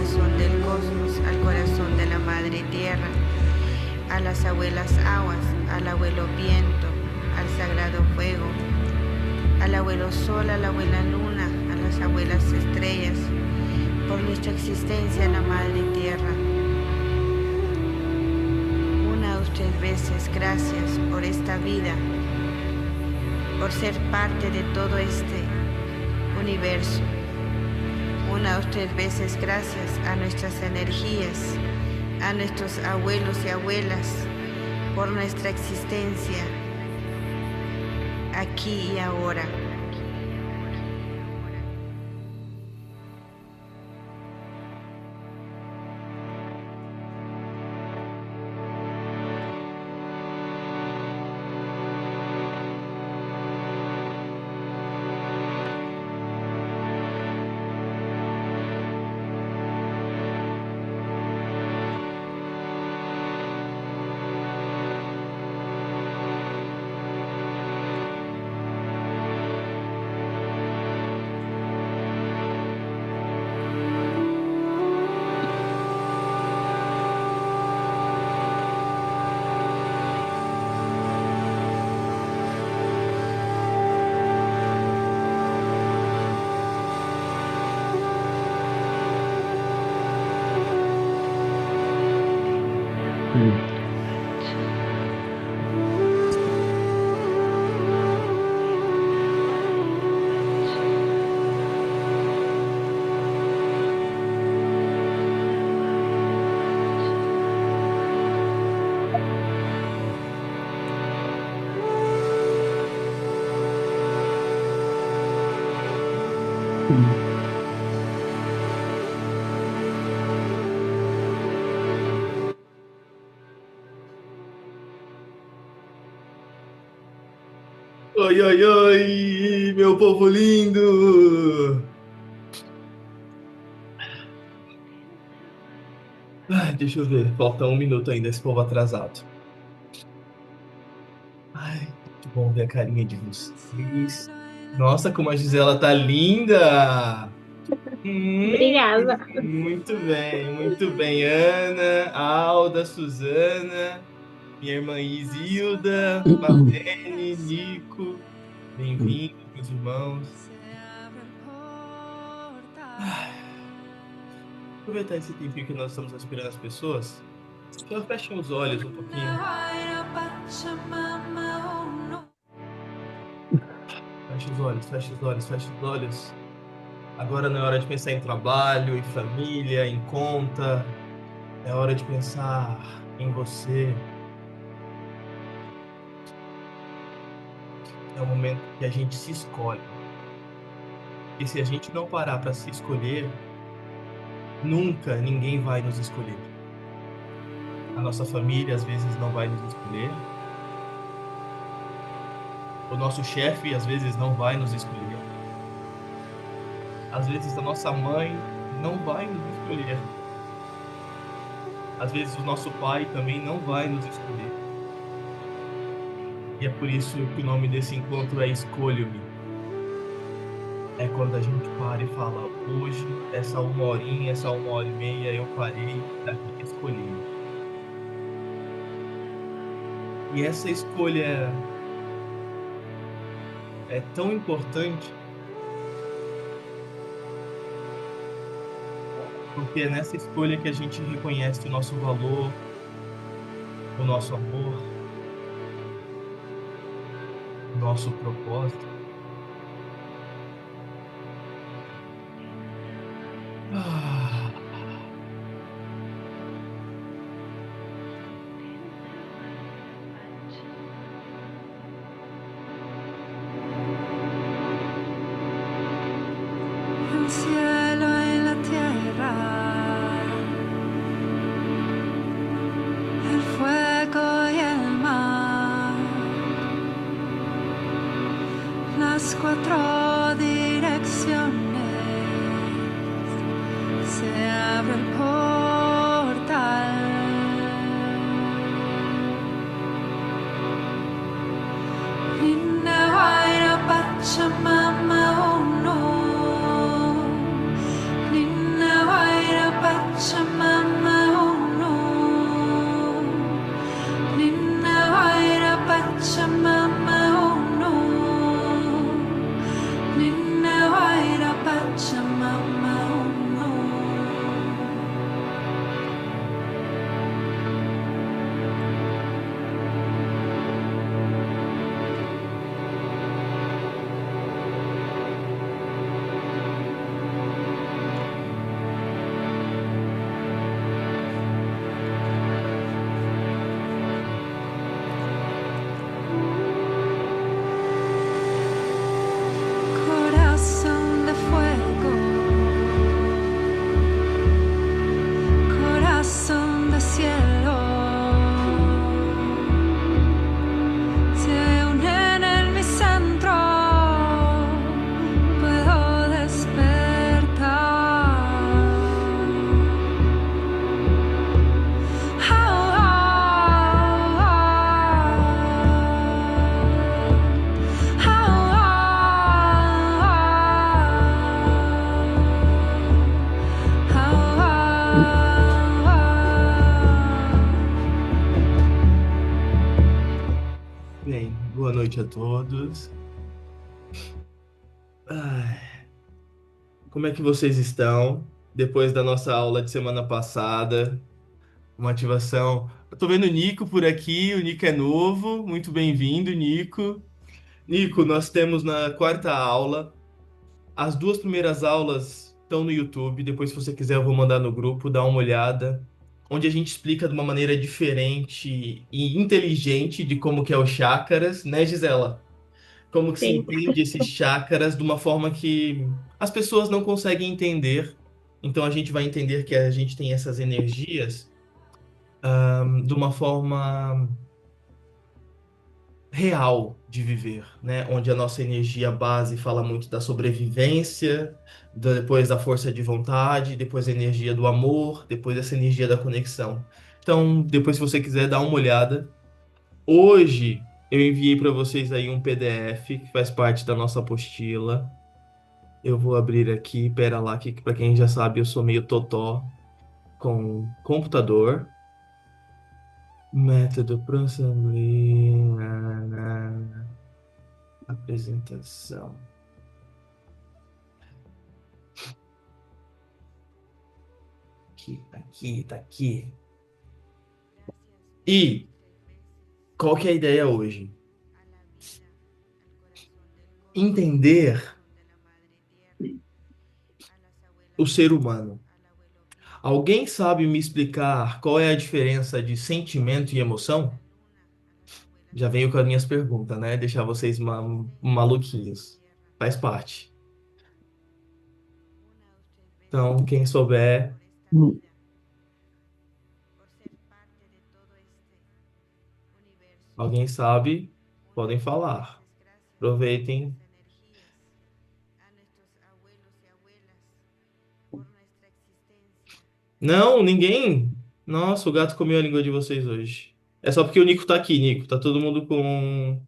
corazón del cosmos, al corazón de la madre tierra, a las abuelas aguas, al abuelo viento, al sagrado fuego, al abuelo sol, a la abuela luna, a las abuelas estrellas, por nuestra existencia en la madre tierra. Una o tres veces gracias por esta vida, por ser parte de todo este universo. Una o tres veces gracias a nuestras energías, a nuestros abuelos y abuelas, por nuestra existencia aquí y ahora. Oi, oi, oi, meu povo lindo! Ai, deixa eu ver, falta um minuto ainda, esse povo atrasado. Ai, muito bom ver a carinha de vocês. Nossa, como a Gisela tá linda! Hum, Obrigada. muito bem. Ana, Alda, Suzana, minha irmã Isilda, Marlene, Nico, bem-vindos, meus irmãos. Aproveitar esse tempinho que nós estamos respirando as pessoas, só fechem os olhos um pouquinho. Feche os olhos, feche os olhos, feche os olhos. Agora não é hora de pensar em trabalho, em família, em conta. É hora de pensar em você. É o momento que a gente se escolhe. E se a gente não parar para se escolher, nunca ninguém vai nos escolher. A nossa família às vezes não vai nos escolher. O nosso chefe às vezes não vai nos escolher. Às vezes a nossa mãe não vai nos escolher. Às vezes o nosso pai também não vai nos escolher. E é por isso que o nome desse encontro é Escolho-me. É quando a gente para e fala, hoje, essa uma horinha, essa uma hora e meia, eu parei para escolher. E essa escolha é tão importante porque é nessa escolha que a gente reconhece o nosso valor, o nosso amor, o nosso propósito. Ah. El cielo y la tierra, el fuego y el mar, las cuatro direcciones, se abre el portal. Ninna Waira Pachamama, oh no. Ninna Waira Pachamama. Pachamama Unu, Ninna Vaira Pachamama Unu, Ninna Vaira Pachamama Unu. Corazón de fuego, corazón de cielo, se unen en mi centro, puedo despertar. Bem, boa noite a todos. Ai, como é que vocês estão? Depois da nossa aula de semana passada, uma ativação. Eu tô vendo o Nico por aqui, o Nico é novo, muito bem-vindo, Nico. Nico, nós temos na quarta aula, as duas primeiras aulas estão no YouTube, depois se você quiser eu vou mandar no grupo, dá uma olhada, onde a gente explica de uma maneira diferente e inteligente de como que é o chakras, né, Gisela? Como que se Sim, entende esses chakras de uma forma que as pessoas não conseguem entender. Então a gente vai entender que a gente tem essas energias de uma forma real de viver, né? Onde a nossa energia base fala muito da sobrevivência, depois da força de vontade, depois a energia do amor, depois essa energia da conexão. Então, depois se você quiser dar uma olhada, hoje eu enviei para vocês aí um PDF que faz parte da nossa apostila. Eu vou abrir aqui, pera lá, que para quem já sabe, eu sou meio totó com computador. Método para apresentação. Aqui, tá aqui. E qual que é a ideia hoje? Entender o ser humano. Alguém sabe me explicar qual é a diferença de sentimento e emoção? Já veio com as minhas perguntas, né? Deixar vocês maluquinhos. Faz parte. Então, quem souber, alguém sabe, podem falar. Aproveitem. Não, ninguém. Nossa, o gato comeu a língua de vocês hoje. É só porque o Nico tá aqui, Nico. Tá todo mundo com.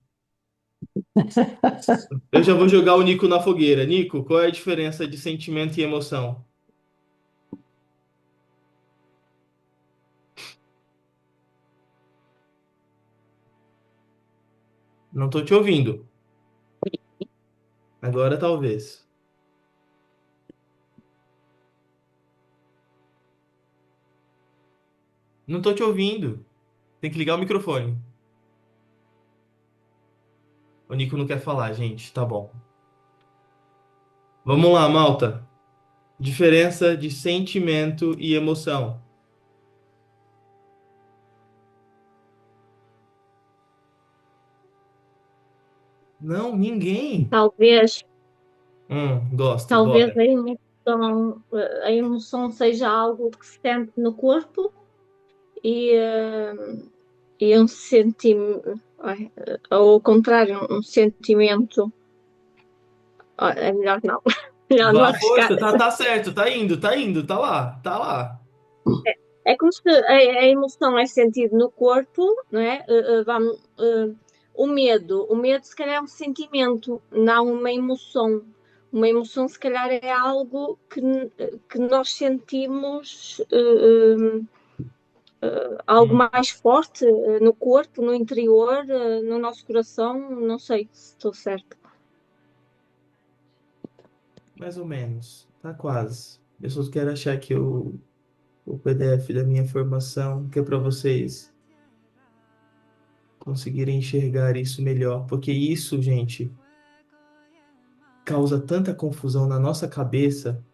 Eu já vou jogar o Nico na fogueira. Nico, qual é a diferença de sentimento e emoção? Não tô te ouvindo. Agora talvez. Não tô te ouvindo. Tem que ligar o microfone. O Nico não quer falar, gente. Tá bom. Vamos lá, malta. Diferença de sentimento e emoção. Não, ninguém. talvez, Gosto, talvez bora. a emoção seja algo que se sente no corpo e, um sentimento, ou ao contrário, um sentimento. É melhor não, melhor não Vá, arriscar. força, tá certo, tá lá, tá lá. É como se a emoção é sentido no corpo, não é? O medo se calhar é um sentimento, não uma emoção. Uma emoção, se calhar, é algo que nós sentimos algo Hum, mais forte no corpo, no interior, no nosso coração. Não sei se estou certa. mais ou menos. Tá quase. Eu só quero achar aqui o PDF da minha formação, que é para vocês conseguirem enxergar isso melhor. Porque isso, gente, causa tanta confusão na nossa cabeça.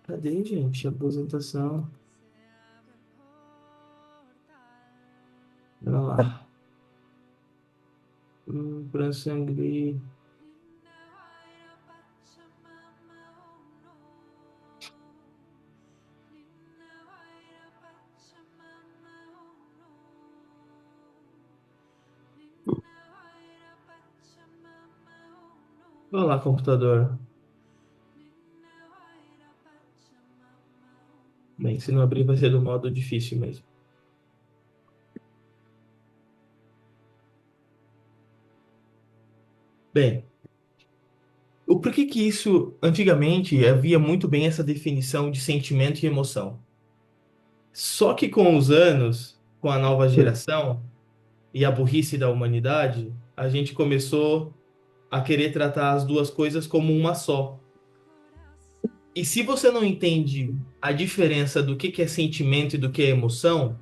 Cadê, gente, a apresentação? Olha lá. Bransangri. Olha lá, computador. Bem, se não abrir, vai ser do modo difícil mesmo. Bem, o porquê que isso, antigamente, havia muito bem essa definição de sentimento e emoção. Só que com os anos, com a nova geração e a burrice da humanidade, a gente começou a querer tratar as duas coisas como uma só. E se você não entende a diferença do que é sentimento e do que é emoção,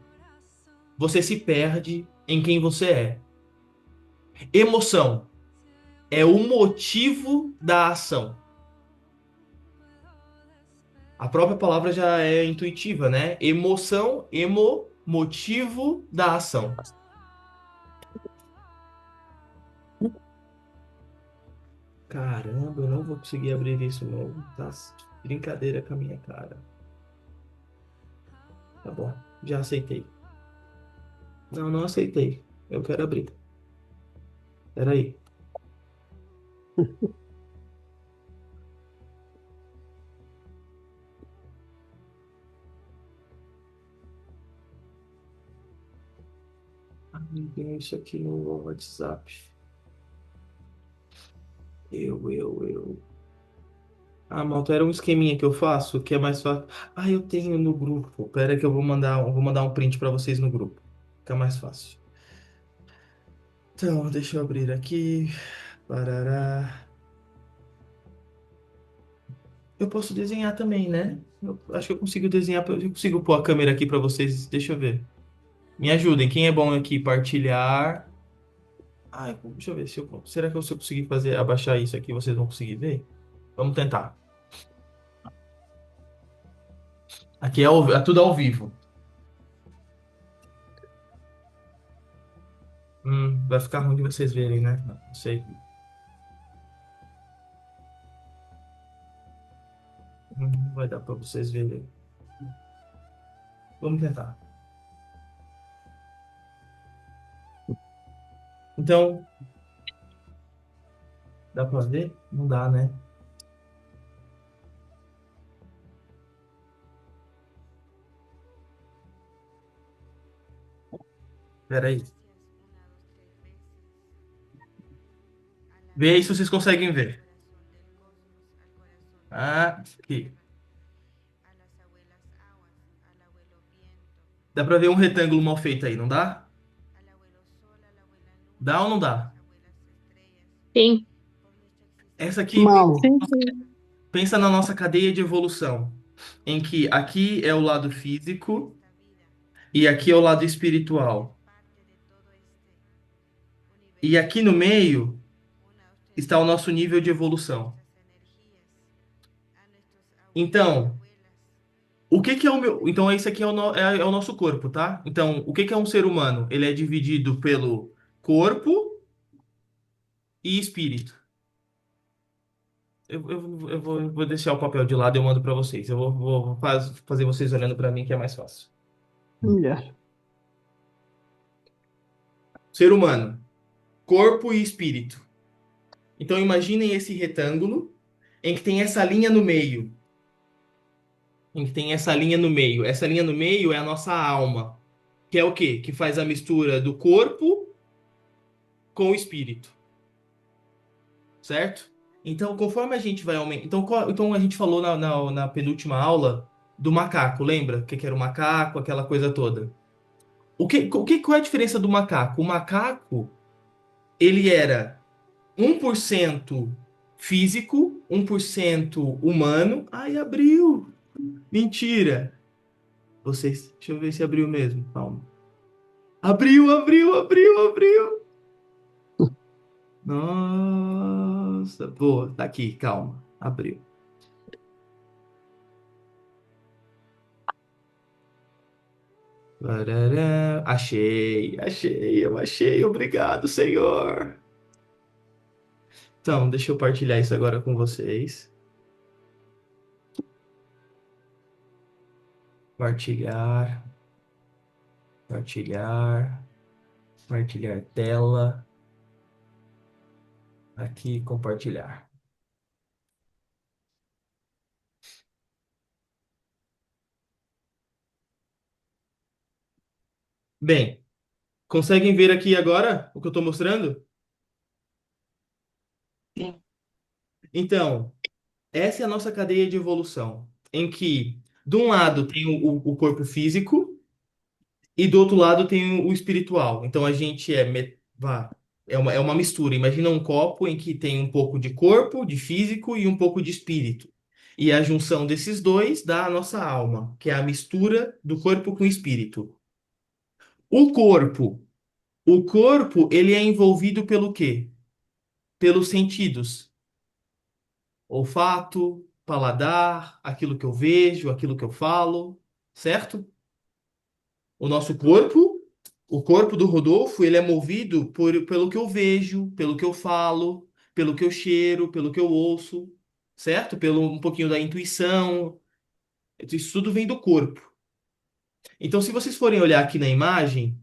você se perde em quem você é. Emoção é o motivo da ação. A própria palavra já é intuitiva, né? Emoção, motivo da ação. Caramba, eu não vou conseguir abrir isso, não. Tá brincadeira com a minha cara. Tá bom, já aceitei. Não, não aceitei. Eu quero abrir. Peraí. Tem isso aqui no WhatsApp. Eu. Ah, malta, era um esqueminha que eu faço que é mais fácil. Ah, eu tenho no grupo. Pera que eu vou mandar um print para vocês no grupo. Fica mais fácil. Então, deixa eu abrir aqui. Parará. Eu posso desenhar também, né? Eu acho que eu consigo desenhar. Eu consigo pôr a câmera aqui para vocês. Deixa eu ver. Me ajudem. Quem é bom aqui? Partilhar. Ai, deixa eu ver se eu. Será que se eu conseguir fazer abaixar isso aqui, vocês vão conseguir ver? Vamos tentar. Aqui é tudo ao vivo. Vai ficar ruim de vocês verem, né? Não sei. Não vai dar para vocês verem. Vamos tentar. Então, dá para ver? Não dá, né? Espera aí. Vê aí se vocês conseguem ver. Ah, aqui. Dá para ver um retângulo mal feito aí, não dá? Dá ou não dá? Sim. Essa aqui, Mal. Sim, sim. pensa na nossa cadeia de evolução, em que aqui é o lado físico e aqui é o lado espiritual. E aqui no meio está o nosso nível de evolução. Então, o que que é o meu? Então, esse aqui é o nosso corpo, tá? Então, o que que é um ser humano? Ele é dividido pelo corpo e espírito. Eu vou deixar o papel de lado e eu mando para vocês. Eu vou fazer vocês olhando para mim, que é mais fácil. Melhor. Ser humano, corpo e espírito. Então, imaginem esse retângulo em que tem essa linha no meio. Em que tem essa linha no meio. Essa linha no meio é a nossa alma. Que é o quê? Que faz a mistura do corpo com o espírito. certo? Então, conforme a gente vai aumentar. Então, então, a gente falou na penúltima aula do macaco, lembra? O que que era o macaco, aquela coisa toda. Qual é a diferença do macaco? O macaco, ele era 1% físico, 1% humano. Ai, abriu! Mentira! Vocês, deixa eu ver se abriu mesmo. Calma. Abriu, abriu, abriu, abriu! Nossa, boa, tá aqui, calma. Abriu. Parará. Achei, achei, eu achei. Obrigado, Senhor. Então, deixa eu partilhar isso agora com vocês. Partilhar, partilhar, partilhar tela. Aqui, compartilhar. Bem, conseguem ver aqui agora o que eu estou mostrando? Sim. Então, essa é a nossa cadeia de evolução, em que, de um lado, tem o corpo físico e do outro lado tem o espiritual. Então, a gente é uma mistura. Imagina um copo em que tem um pouco de corpo, de físico e um pouco de espírito. E a junção desses dois dá a nossa alma, que é a mistura do corpo com o espírito. O corpo, o corpo, ele é envolvido pelo quê? Pelos sentidos. Olfato, paladar, aquilo que eu vejo, aquilo que eu falo, certo? O nosso corpo, o corpo do Rodolfo, ele é movido pelo que eu vejo, pelo que eu falo, pelo que eu cheiro, pelo que eu ouço, certo? Pelo um pouquinho da intuição. Isso tudo vem do corpo. Então, se vocês forem olhar aqui na imagem,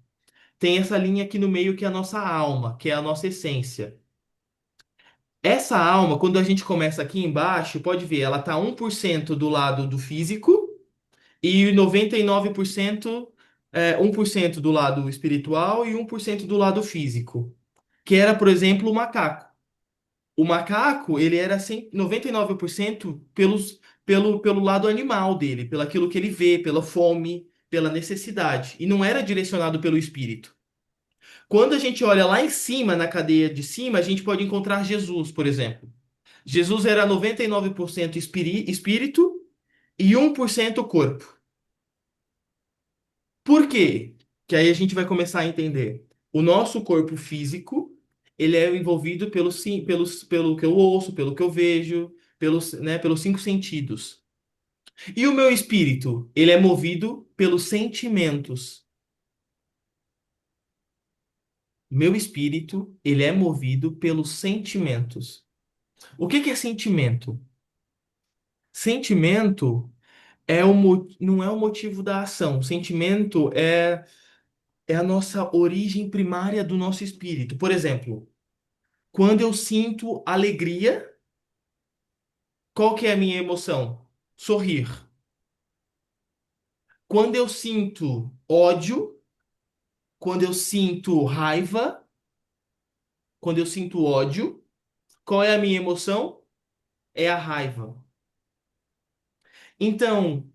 tem essa linha aqui no meio que é a nossa alma, que é a nossa essência. Essa alma, quando a gente começa aqui embaixo, pode ver, ela tá 1% do lado do físico e 99%, 1% do lado espiritual e 1% do lado físico. Que era, por exemplo, o macaco. O macaco, ele era 99% pelo lado animal dele, pelo aquilo que ele vê, pela fome, pela necessidade. E não era direcionado pelo espírito. Quando a gente olha lá em cima, na cadeia de cima, a gente pode encontrar Jesus, por exemplo. Jesus era 99% espírito e 1% corpo. Por quê? Que aí a gente vai começar a entender. O nosso corpo físico, ele é envolvido pelo que eu ouço, pelo que eu vejo, pelos cinco sentidos. E o meu espírito, ele é movido pelos sentimentos. Meu espírito, ele é movido pelos sentimentos. O que que é sentimento? Sentimento não é o motivo da ação. Sentimento é a nossa origem primária do nosso espírito. Por exemplo, quando eu sinto alegria, qual que é a minha emoção? Sorrir. Quando eu sinto ódio, quando eu sinto raiva, quando eu sinto ódio, qual é a minha emoção? É a raiva. Então,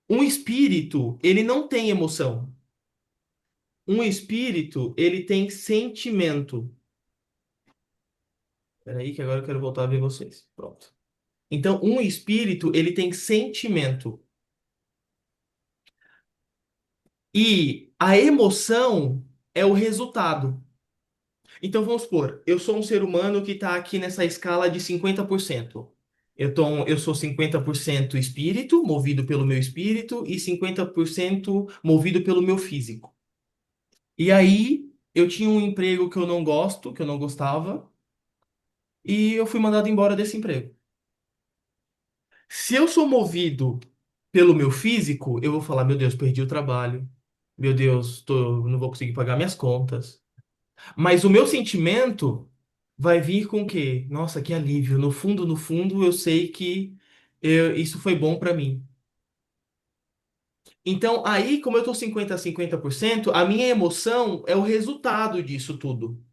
um espírito, ele não tem emoção. Um espírito, ele tem sentimento. Peraí, que agora eu quero voltar a ver vocês. Pronto. Então, um espírito, ele tem sentimento. E a emoção é o resultado. Então, vamos supor, eu sou um ser humano que está aqui nessa escala de 50%. Eu sou 50% espírito, movido pelo meu espírito, e 50% movido pelo meu físico. E aí, eu tinha um emprego que eu não gosto, que eu não gostava, e eu fui mandado embora desse emprego. Se eu sou movido pelo meu físico, eu vou falar, meu Deus, perdi o trabalho. Meu Deus, não vou conseguir pagar minhas contas. Mas o meu sentimento vai vir com o quê? Nossa, que alívio. No fundo, eu sei que isso foi bom pra mim. Então, aí, como eu tô 50 a 50%, a minha emoção é o resultado disso tudo.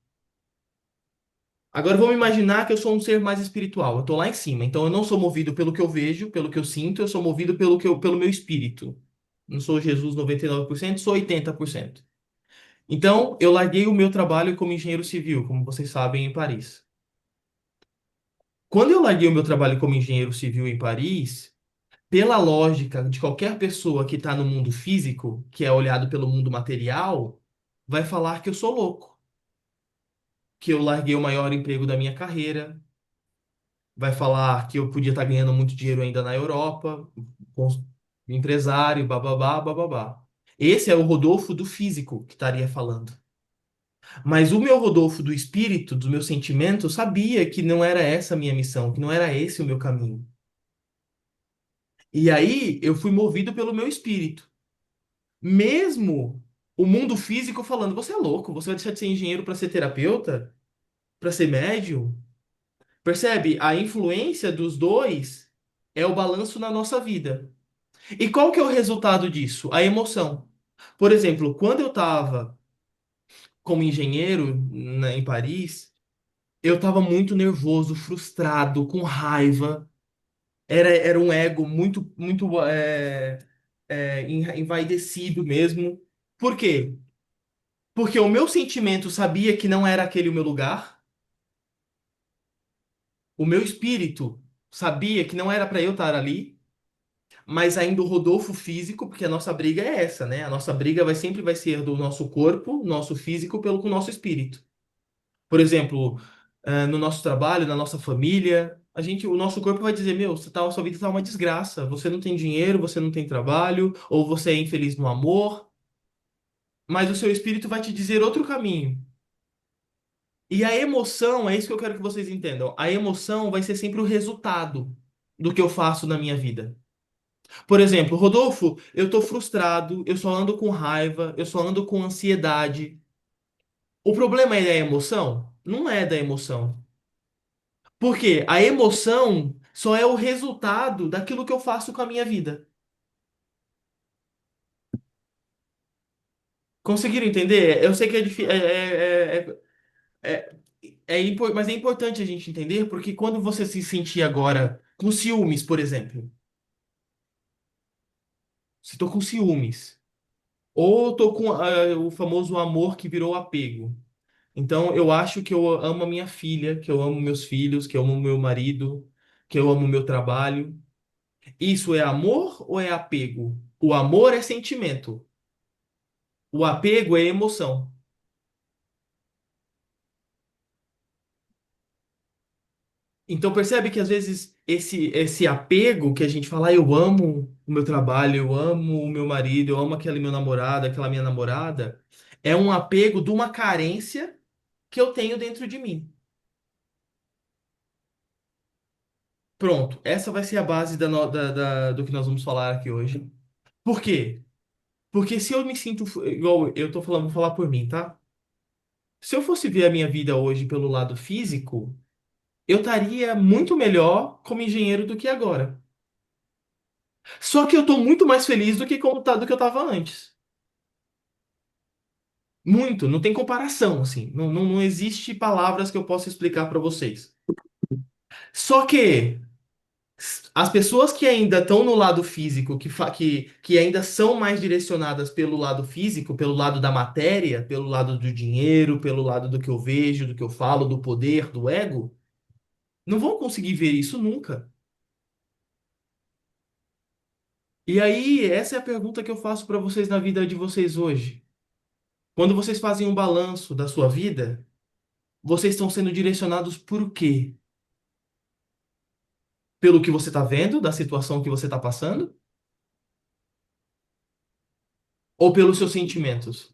Agora vamos imaginar que eu sou um ser mais espiritual. Eu tô lá em cima, então eu não sou movido pelo que eu vejo, pelo que eu sinto, eu sou movido pelo meu espírito. Não sou Jesus 99%, sou 80%. Então, eu larguei o meu trabalho como engenheiro civil, como vocês sabem, em Paris. Quando eu larguei o meu trabalho como engenheiro civil em Paris, pela lógica de qualquer pessoa que está no mundo físico, que é olhado pelo mundo material, vai falar que eu sou louco, que eu larguei o maior emprego da minha carreira, vai falar que eu podia estar ganhando muito dinheiro ainda na Europa, cons- empresário, bababá, bababá. Esse é o Rodolfo do físico que estaria falando. Mas o meu Rodolfo do espírito, do meu sentimento, sabia que não era essa a minha missão, que não era esse o meu caminho. E aí eu fui movido pelo meu espírito. Mesmo o mundo físico falando, você é louco, você vai deixar de ser engenheiro para ser terapeuta, para ser médium. Percebe? A influência dos dois é o balanço na nossa vida. E qual que é o resultado disso? A emoção. Por exemplo, quando eu estava como engenheiro em Paris, eu estava muito nervoso, frustrado, com raiva. Era um ego muito envaidecido mesmo. Por quê? Porque o meu sentimento sabia que não era aquele o meu lugar. O meu espírito sabia que não era para eu estar ali. Mas ainda o Rodolfo físico, porque a nossa briga é essa, né? A nossa briga vai ser do nosso corpo, nosso físico, pelo com o nosso espírito. Por exemplo, no nosso trabalho, na nossa família, o nosso corpo vai dizer, meu, a sua vida tá uma desgraça. Você não tem dinheiro, você não tem trabalho, ou você é infeliz no amor, mas o seu espírito vai te dizer outro caminho. E a emoção, é isso que eu quero que vocês entendam. A emoção vai ser sempre o resultado do que eu faço na minha vida. Por exemplo, Rodolfo, eu tô frustrado, eu só ando com raiva, eu só ando com ansiedade. O problema é da emoção? Não é da emoção. Porque a emoção só é o resultado daquilo que eu faço com a minha vida. Conseguiram entender? Eu sei que é difícil. Mas é importante a gente entender, porque quando você se sentir agora com ciúmes, por exemplo, se tô com ciúmes, ou tô com o famoso amor que virou apego. Então, eu acho que eu amo a minha filha, que eu amo meus filhos, que eu amo meu marido, que eu amo meu trabalho. Isso é amor ou é apego? O amor é sentimento. O apego é emoção. Então, percebe que às vezes esse apego que a gente fala, "Ah, eu amo o meu trabalho, eu amo o meu marido, eu amo aquele meu namorado, aquela minha namorada, é um apego de uma carência que eu tenho dentro de mim. Pronto, essa vai ser a base do que nós vamos falar aqui hoje. Por quê? Porque se eu me sinto, igual eu tô falando, vou falar por mim, tá? Se eu fosse ver a minha vida hoje pelo lado físico, eu estaria muito melhor como engenheiro do que agora. Só que eu tô muito mais feliz do que eu tava antes. Muito, não tem comparação, assim. Não existe palavras que eu possa explicar para vocês. Só que as pessoas que ainda estão no lado físico, que ainda são mais direcionadas pelo lado físico, pelo lado da matéria, pelo lado do dinheiro, pelo lado do que eu vejo, do que eu falo, do poder, do ego, não vão conseguir ver isso nunca. E aí, essa é a pergunta que eu faço para vocês na vida de vocês hoje. Quando vocês fazem um balanço da sua vida, vocês estão sendo direcionados por quê? Pelo que você está vendo, da situação que você está passando, ou pelos seus sentimentos?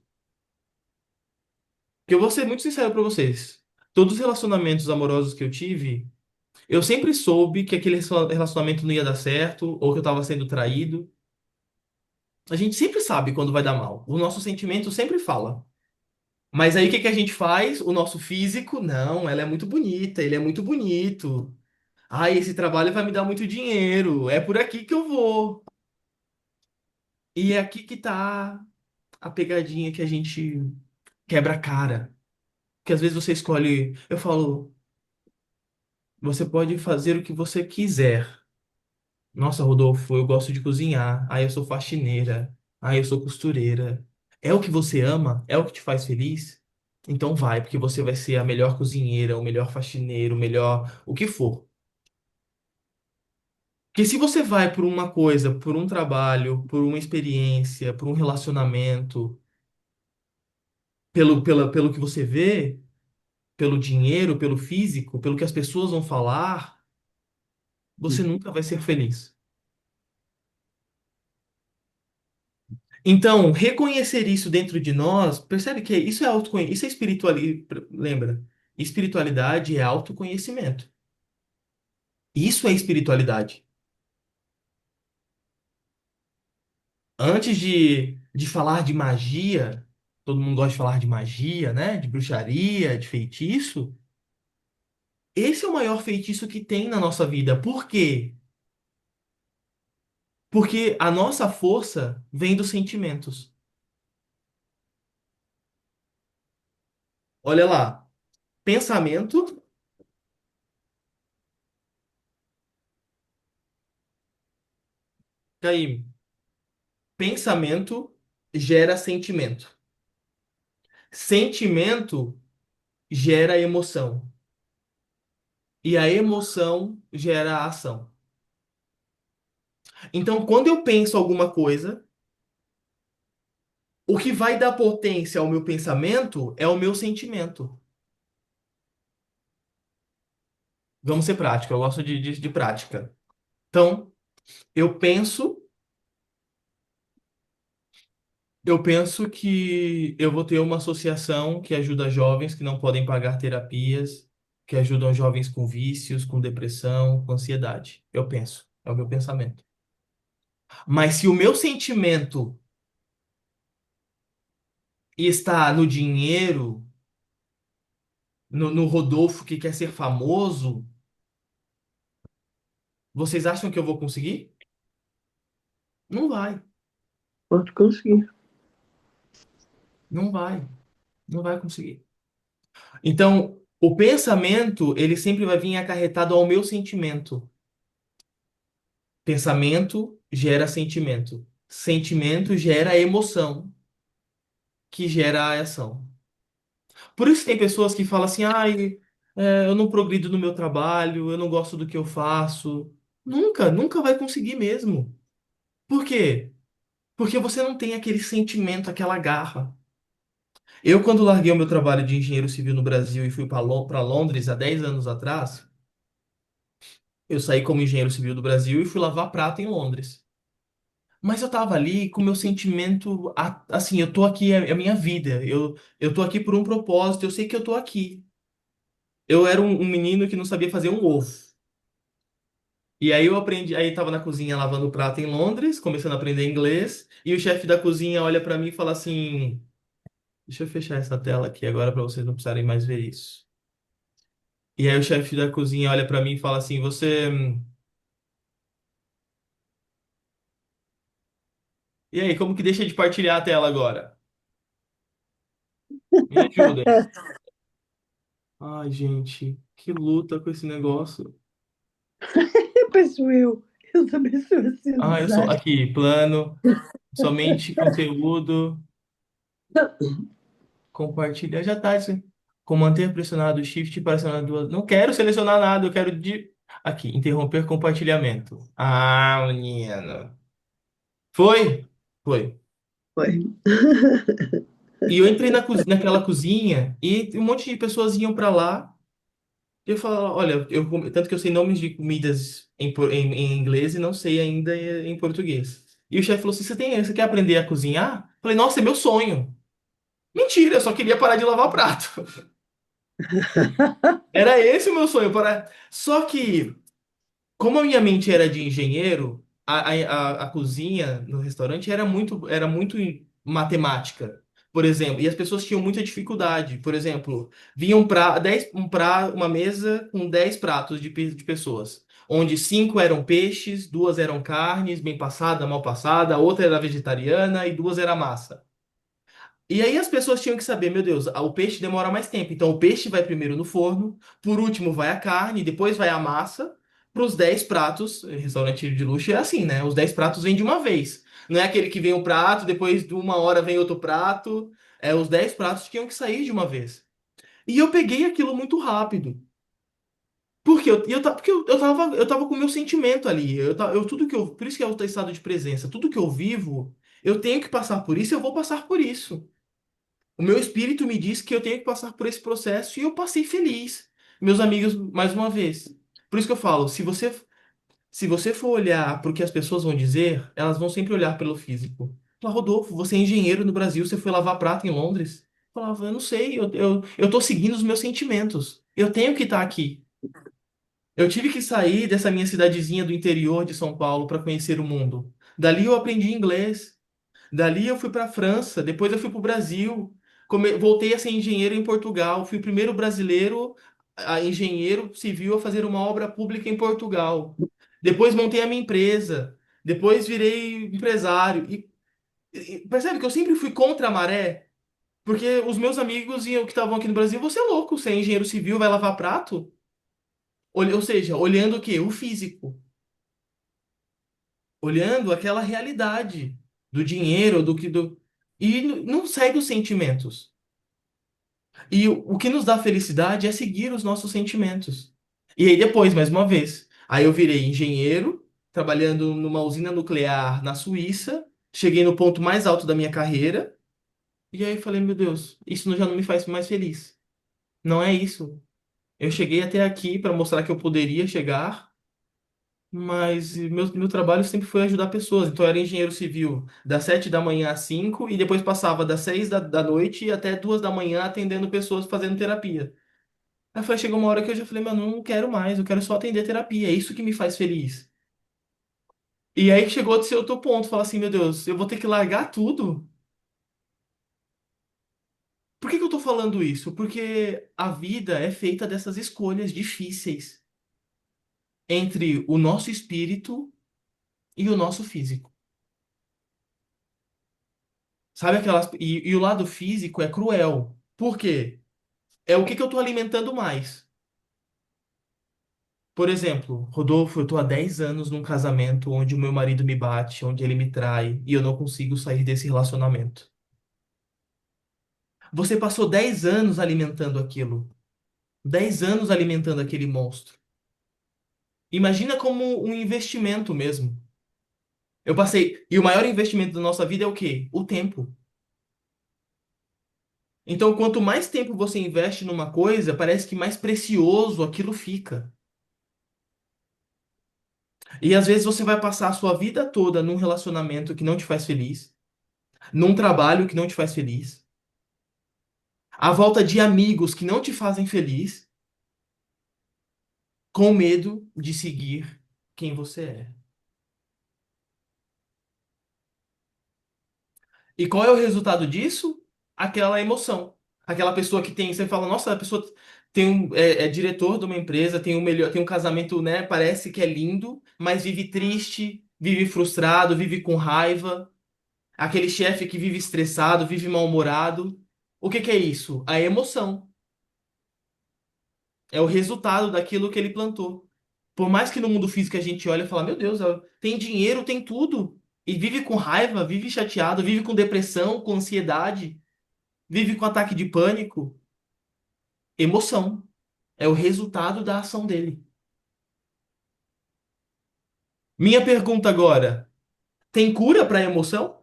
Porque eu vou ser muito sincero para vocês. Todos os relacionamentos amorosos que eu tive, eu sempre soube que aquele relacionamento não ia dar certo, ou que eu estava sendo traído. A gente sempre sabe quando vai dar mal. O nosso sentimento sempre fala. Mas aí o que que a gente faz? O nosso físico, não, ela é muito bonita, ele é muito bonito. Ai, esse trabalho vai me dar muito dinheiro. É por aqui que eu vou. E é aqui que tá a pegadinha que a gente quebra a cara. Que às vezes você escolhe. Eu falo. você pode fazer o que você quiser. Nossa, Rodolfo, eu gosto de cozinhar. Ah, eu sou faxineira. Ah, eu sou costureira. É o que você ama? É o que te faz feliz? Então vai, porque você vai ser a melhor cozinheira, o melhor faxineiro, o melhor, o que for. Porque se você vai por uma coisa, por um trabalho, por uma experiência, por um relacionamento, pelo que você vê, pelo dinheiro, pelo físico, pelo que as pessoas vão falar, você nunca vai ser feliz. Então, reconhecer isso dentro de nós, percebe que isso é autoconhecimento, isso é espiritualidade, lembra? Espiritualidade é autoconhecimento. Isso é espiritualidade. Antes de falar de magia, todo mundo gosta de falar de magia, né? De bruxaria, de feitiço. Esse é o maior feitiço que tem na nossa vida. Por quê? Porque a nossa força vem dos sentimentos. Olha lá, pensamento, aí, pensamento gera sentimento. Sentimento gera emoção. E a emoção gera ação. Então, quando eu penso alguma coisa, o que vai dar potência ao meu pensamento é o meu sentimento. Vamos ser prático, eu gosto de prática. Então, eu penso, eu penso que eu vou ter uma associação que ajuda jovens que não podem pagar terapias, que ajudam jovens com vícios, com depressão, com ansiedade. Eu penso, é o meu pensamento. Mas se o meu sentimento está no dinheiro, no Rodolfo que quer ser famoso, vocês acham que eu vou conseguir? Não vai, Pode conseguir. não vai, não vai conseguir. Então, o pensamento, ele sempre vai vir acarretado ao meu sentimento. Pensamento gera sentimento. Sentimento gera emoção, que gera a ação. Por isso tem pessoas que falam assim, ai, eu não progrido no meu trabalho, eu não gosto do que eu faço. Nunca, nunca vai conseguir mesmo. Por quê? Porque você não tem aquele sentimento, aquela garra. Eu, quando larguei o meu trabalho de engenheiro civil no Brasil e fui para Londres há 10 anos atrás, eu saí como engenheiro civil do Brasil e fui lavar prata em Londres. Mas eu tava ali com o meu sentimento, assim, eu tô aqui, é a minha vida. Eu tô aqui por um propósito, eu sei que eu tô aqui. Eu era um menino que não sabia fazer um ovo. E aí eu aprendi, aí tava na cozinha lavando prata em Londres, começando a aprender inglês, e o chefe da cozinha olha pra mim e fala assim: deixa eu fechar essa tela aqui agora pra vocês não precisarem mais ver isso. E aí o chefe da cozinha olha pra mim e fala assim: você. E aí, como que deixa de partilhar a tela agora? Me ajudem. Ai, gente, que luta com esse negócio. Penso eu. Eu também sou assim, um Ah, eu sou desastre. aqui, plano, somente conteúdo, compartilhar, já tá isso. Com manter pressionado o Shift para selecionar duas. Não quero selecionar nada, eu quero de. Aqui, interromper compartilhamento. Ah, menino. Foi? Foi. Foi. E eu entrei naquela cozinha e um monte de pessoas iam pra lá. E eu falava, olha, tanto que eu sei nomes de comidas em inglês e não sei ainda em português. E o chefe falou assim: você quer aprender a cozinhar? Eu falei, nossa, é meu sonho. Mentira, eu só queria parar de lavar prato. Era esse o meu sonho. Só que, como a minha mente era de engenheiro, a cozinha no restaurante era muito matemática. Por exemplo, e as pessoas tinham muita dificuldade. Por exemplo, vinha uma mesa com 10 pratos de pessoas, onde 5 eram peixes, 2 eram carnes, bem passada, mal passada, a outra era vegetariana e 2 era massa. E aí as pessoas tinham que saber, meu Deus, o peixe demora mais tempo. Então o peixe vai primeiro no forno, por último vai a carne, depois vai a massa. Para os 10 pratos, restaurante de luxo é assim, né? Os 10 pratos vêm de uma vez. Não é aquele que vem um prato, depois de uma hora vem outro prato. É, os 10 pratos tinham que sair de uma vez. E eu peguei aquilo muito rápido. Porque eu tava com o meu sentimento ali. Tudo que eu, por isso que é o estado de presença. Tudo que eu vivo, eu tenho que passar por isso, eu vou passar por isso. O meu espírito me diz que eu tenho que passar por esse processo e eu passei feliz. Meus amigos, mais uma vez. Por isso que eu falo, se você for olhar para o que as pessoas vão dizer, elas vão sempre olhar pelo físico. Fala, Rodolfo, você é engenheiro no Brasil, você foi lavar prata em Londres? Eu falava, eu não sei, eu tô seguindo os meus sentimentos. Eu tenho que estar aqui. Eu tive que sair dessa minha cidadezinha do interior de São Paulo para conhecer o mundo. Dali eu aprendi inglês. Dali eu fui para a França, depois eu fui para o Brasil, voltei a ser engenheiro em Portugal, fui o primeiro brasileiro engenheiro civil a fazer uma obra pública em Portugal. Depois montei a minha empresa, depois virei empresário. E percebe que eu sempre fui contra a maré, porque os meus amigos que estavam aqui no Brasil, você é louco, você é engenheiro civil, vai lavar prato? Ou seja, olhando o quê? O físico, olhando aquela realidade do dinheiro, e não segue os sentimentos. E o que nos dá felicidade é seguir os nossos sentimentos. E aí depois, mais uma vez, aí eu virei engenheiro, trabalhando numa usina nuclear na Suíça, cheguei no ponto mais alto da minha carreira, e aí falei, meu Deus, isso já não me faz mais feliz. Não é isso. Eu cheguei até aqui para mostrar que eu poderia chegar, mas meu trabalho sempre foi ajudar pessoas. Então eu era engenheiro civil das 7 da manhã às 5 e depois passava das 6 da noite até 2 da manhã atendendo pessoas fazendo terapia. Aí chegou uma hora que eu já falei, mano, eu não quero mais, eu quero só atender terapia, é isso que me faz feliz. E aí chegou a ser outro ponto, falar assim, meu Deus, eu vou ter que largar tudo? Por que que eu tô falando isso? Porque a vida é feita dessas escolhas difíceis entre o nosso espírito e o nosso físico. Sabe aquelas. E o lado físico é cruel. Por quê? É o que que eu tô alimentando mais. Por exemplo, Rodolfo, eu tô há 10 anos num casamento onde o meu marido me bate, onde ele me trai, e eu não consigo sair desse relacionamento. Você passou 10 anos alimentando aquilo. 10 anos alimentando aquele monstro. Imagina como um investimento mesmo. Eu passei. E o maior investimento da nossa vida é o quê? O tempo. Então, quanto mais tempo você investe numa coisa, parece que mais precioso aquilo fica. E às vezes você vai passar a sua vida toda num relacionamento que não te faz feliz, num trabalho que não te faz feliz, à volta de amigos que não te fazem feliz, com medo de seguir quem você é. E qual é o resultado disso? Aquela emoção. Aquela pessoa que tem, você fala, nossa, a pessoa é diretor de uma empresa, tem um casamento, né? Parece que é lindo, mas vive triste, vive frustrado, vive com raiva. Aquele chefe que vive estressado, vive mal-humorado. O que que é isso? A emoção. É o resultado daquilo que ele plantou. Por mais que no mundo físico a gente olhe e fala, meu Deus, tem dinheiro, tem tudo. E vive com raiva, vive chateado, vive com depressão, com ansiedade, vive com ataque de pânico. Emoção. É o resultado da ação dele. Minha pergunta agora: tem cura para emoção?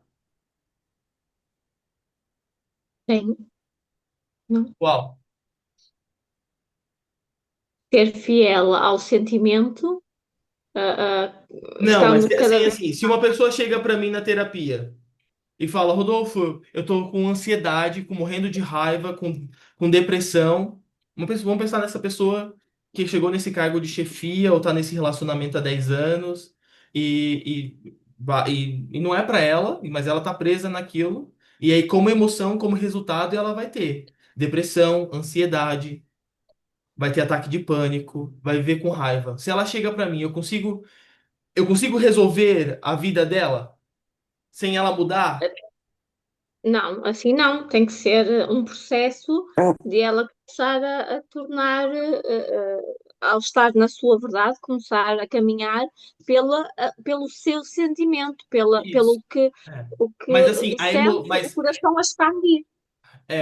Tem, não? Qual? Ser fiel ao sentimento, Não, mas estando é cada assim, vez. assim, se uma pessoa chega para mim na terapia e fala, Rodolfo, eu tô com ansiedade, com morrendo de raiva, com depressão. Vamos pensar nessa pessoa que chegou nesse cargo de chefia ou tá nesse relacionamento há 10 anos e não é para ela, mas ela tá presa naquilo. E aí, como emoção, como resultado, ela vai ter depressão, ansiedade, vai ter ataque de pânico, vai viver com raiva. Se ela chega para mim, eu consigo resolver a vida dela sem ela mudar? Não, assim não, tem que ser um processo de ela começar a tornar, ao estar na sua verdade, começar a caminhar pelo seu sentimento, Isso. pelo que É. o Mas que assim, sente o coração a expandir.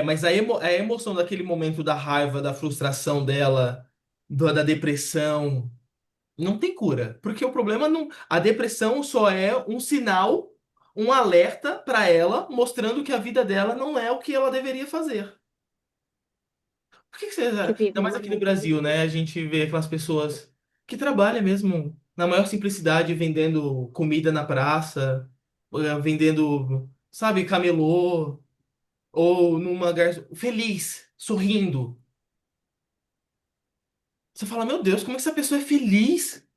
mas a emoção daquele momento da raiva, da frustração dela, da depressão, não tem cura. Porque o problema não. A depressão só é um sinal, um alerta para ela, mostrando que a vida dela não é o que ela deveria fazer. Por que que você. Que a vida Ainda mais não aqui no é. Brasil, né? A gente vê aquelas pessoas que trabalham mesmo na maior simplicidade, vendendo comida na praça, vendendo, sabe, camelô, ou numa feliz, sorrindo. Você fala, meu Deus, como é que essa pessoa é feliz?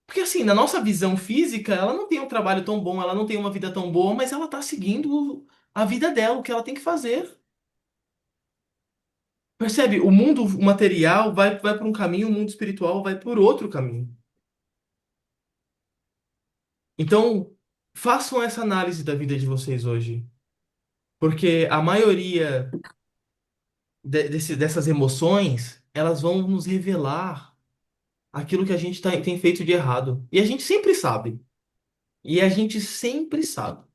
Porque assim, na nossa visão física, ela não tem um trabalho tão bom, ela não tem uma vida tão boa, mas ela tá seguindo a vida dela, o que ela tem que fazer. Percebe? O mundo material vai por um caminho, o mundo espiritual vai por outro caminho. Então, façam essa análise da vida de vocês hoje. Porque a maioria dessas emoções, elas vão nos revelar aquilo que a gente tem feito de errado. E a gente sempre sabe. E a gente sempre sabe.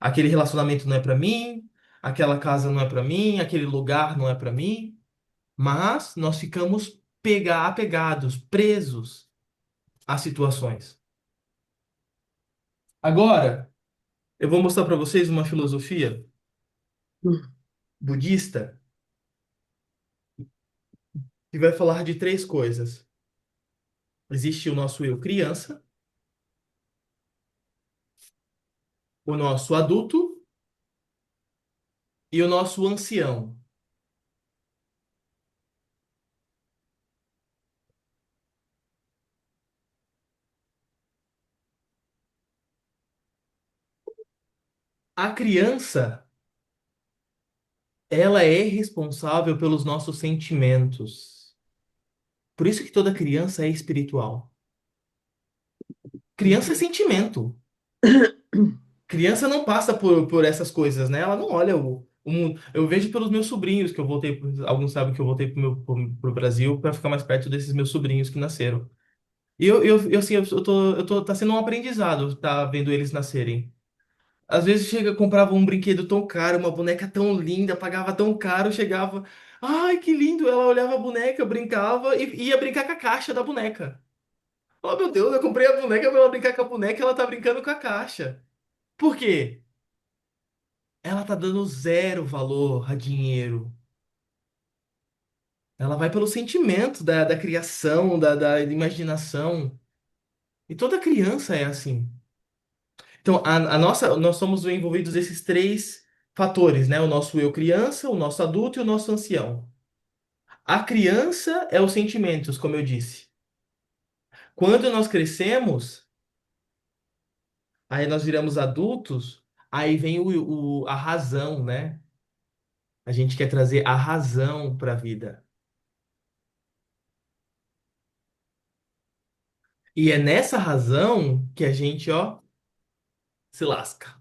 Aquele relacionamento não é pra mim, aquela casa não é pra mim, aquele lugar não é pra mim. Mas nós ficamos apegados, presos às situações. Agora, eu vou mostrar pra vocês uma filosofia budista que vai falar de três coisas. Existe o nosso eu criança, o nosso adulto e o nosso ancião. A criança, ela é responsável pelos nossos sentimentos. Por isso que toda criança é espiritual. Criança é sentimento. Criança não passa por essas coisas, né? Ela não olha o mundo. Eu vejo pelos meus sobrinhos que eu voltei, alguns sabem que eu voltei pro Brasil para ficar mais perto desses meus sobrinhos que nasceram. E assim, tá sendo um aprendizado, tá vendo eles nascerem. Às vezes chega, comprava um brinquedo tão caro, uma boneca tão linda, pagava tão caro, chegava, ai, que lindo! Ela olhava a boneca, brincava e ia brincar com a caixa da boneca. Oh, meu Deus, eu comprei a boneca pra ela brincar com a boneca, e ela tá brincando com a caixa. Por quê? Ela tá dando zero valor a dinheiro. Ela vai pelo sentimento da criação, da imaginação. E toda criança é assim. Então, nós somos envolvidos nesses três fatores, né? O nosso eu criança, o nosso adulto e o nosso ancião. A criança é os sentimentos, como eu disse. Quando nós crescemos, aí nós viramos adultos, aí vem a razão, né? A gente quer trazer a razão para a vida. E é nessa razão que a gente, ó, se lasca.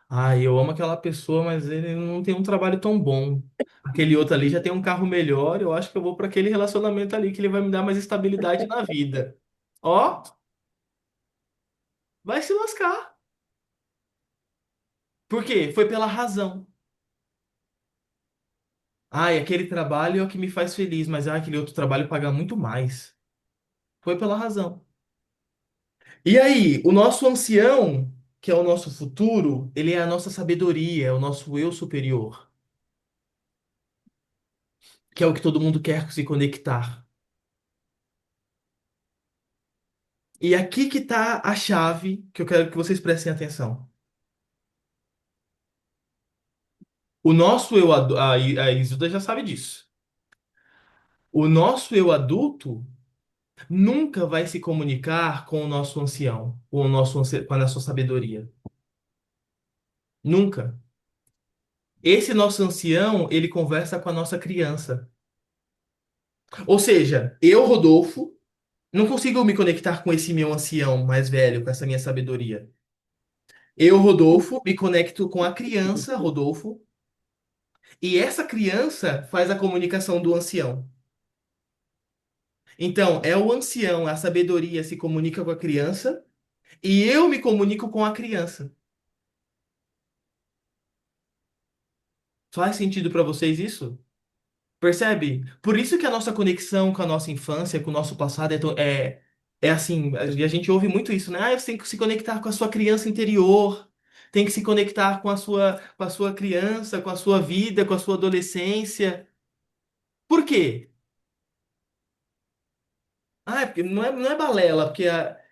Ah, eu amo aquela pessoa, mas ele não tem um trabalho tão bom. Aquele outro ali já tem um carro melhor, eu acho que eu vou para aquele relacionamento ali que ele vai me dar mais estabilidade na vida. Ó, vai se lascar. Por quê? Foi pela razão. Ai, aquele trabalho é o que me faz feliz, mas aquele outro trabalho paga muito mais. Foi pela razão. E aí, o nosso ancião, que é o nosso futuro, ele é a nossa sabedoria, é o nosso eu superior, que é o que todo mundo quer se conectar. E aqui que tá a chave que eu quero que vocês prestem atenção. O nosso eu, a Isilda já sabe disso. O nosso eu adulto nunca vai se comunicar com o nosso ancião, com com a nossa sabedoria. Nunca. Esse nosso ancião, ele conversa com a nossa criança. Ou seja, eu, Rodolfo, não consigo me conectar com esse meu ancião mais velho, com essa minha sabedoria. Eu, Rodolfo, me conecto com a criança, Rodolfo, e essa criança faz a comunicação do ancião. Então, é o ancião, a sabedoria se comunica com a criança, e eu me comunico com a criança. Faz sentido para vocês isso? Percebe? Por isso que a nossa conexão com a nossa infância, com o nosso passado é assim, a gente ouve muito isso, né? Ah, você tem que se conectar com a sua criança interior, tem que se conectar com a sua criança, com a sua vida, com a sua adolescência. Por quê? Ah, é porque não é balela,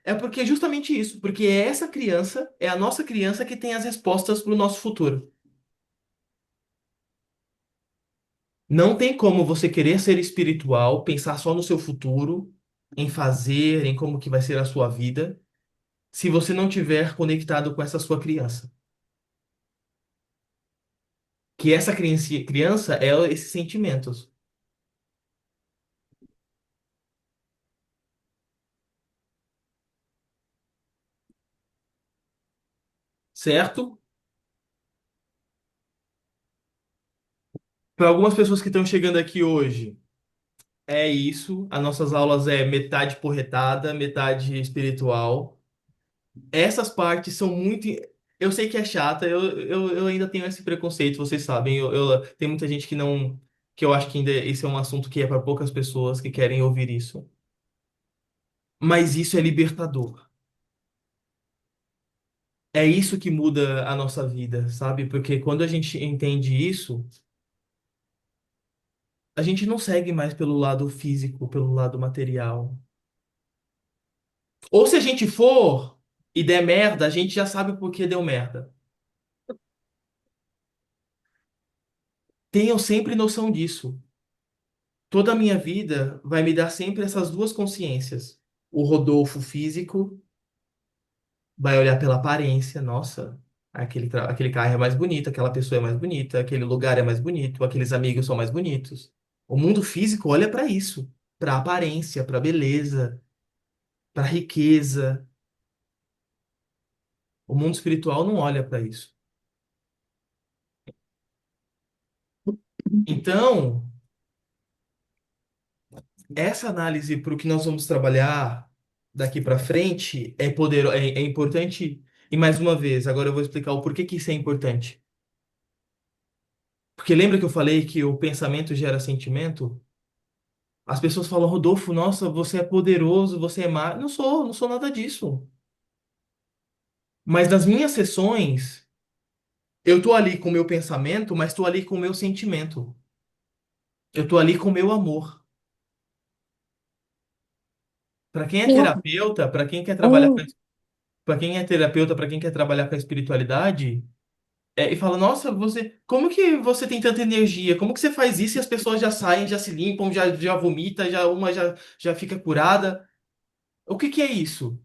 é porque é justamente isso, porque é essa criança, é a nossa criança que tem as respostas para o nosso futuro. Não tem como você querer ser espiritual, pensar só no seu futuro, em fazer, em como que vai ser a sua vida, se você não tiver conectado com essa sua criança. Que essa criança é esses sentimentos, certo? Para algumas pessoas que estão chegando aqui hoje, é isso. As nossas aulas é metade porretada, metade espiritual. Essas partes são muito. Eu sei que é chata, eu ainda tenho esse preconceito, vocês sabem. Tem muita gente que não. Que eu acho que ainda esse é um assunto que é para poucas pessoas que querem ouvir isso. Mas isso é libertador. É isso que muda a nossa vida, sabe? Porque quando a gente entende isso, a gente não segue mais pelo lado físico, pelo lado material. Ou se a gente for e der merda, a gente já sabe por que deu merda. Tenham sempre noção disso. Toda a minha vida vai me dar sempre essas duas consciências. O Rodolfo físico vai olhar pela aparência, nossa, aquele carro é mais bonito, aquela pessoa é mais bonita, aquele lugar é mais bonito, aqueles amigos são mais bonitos. O mundo físico olha para isso, para aparência, para beleza, para riqueza. O mundo espiritual não olha para isso. Então, essa análise para o que nós vamos trabalhar daqui para frente é importante. E mais uma vez, agora eu vou explicar o porquê que isso é importante. Porque lembra que eu falei que o pensamento gera sentimento? As pessoas falam, Rodolfo, nossa, você é poderoso, você é má. Não sou nada disso. Mas nas minhas sessões, eu tô ali com o meu pensamento, mas tô ali com o meu sentimento. Eu tô ali com o meu amor. Para quem é Claro. terapeuta, para quem quer trabalhar Oh, para quem é terapeuta, para quem quer trabalhar com a espiritualidade, e fala, nossa, como que você tem tanta energia? Como que você faz isso e as pessoas já saem, já se limpam, já vomita, já fica curada? O que que é isso?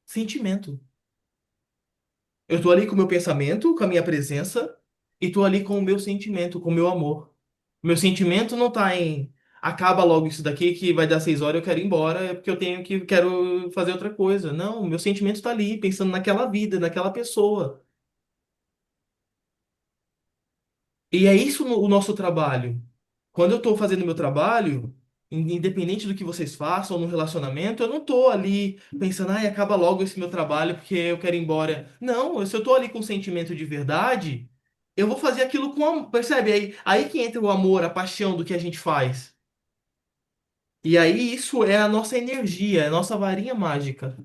Sentimento. Eu tô ali com o meu pensamento, com a minha presença, e tô ali com o meu sentimento, com o meu amor. Meu sentimento não tá em acaba logo isso daqui que vai dar 6 horas, eu quero ir embora, é porque quero fazer outra coisa. Não, meu sentimento tá ali, pensando naquela vida, naquela pessoa. E é isso o nosso trabalho. Quando eu estou fazendo meu trabalho, independente do que vocês façam no relacionamento, eu não estou ali pensando, ai, acaba logo esse meu trabalho porque eu quero ir embora. Não, se eu estou ali com sentimento de verdade, eu vou fazer aquilo com amor. Percebe? Aí que entra o amor, a paixão do que a gente faz. E aí isso é a nossa energia, é a nossa varinha mágica.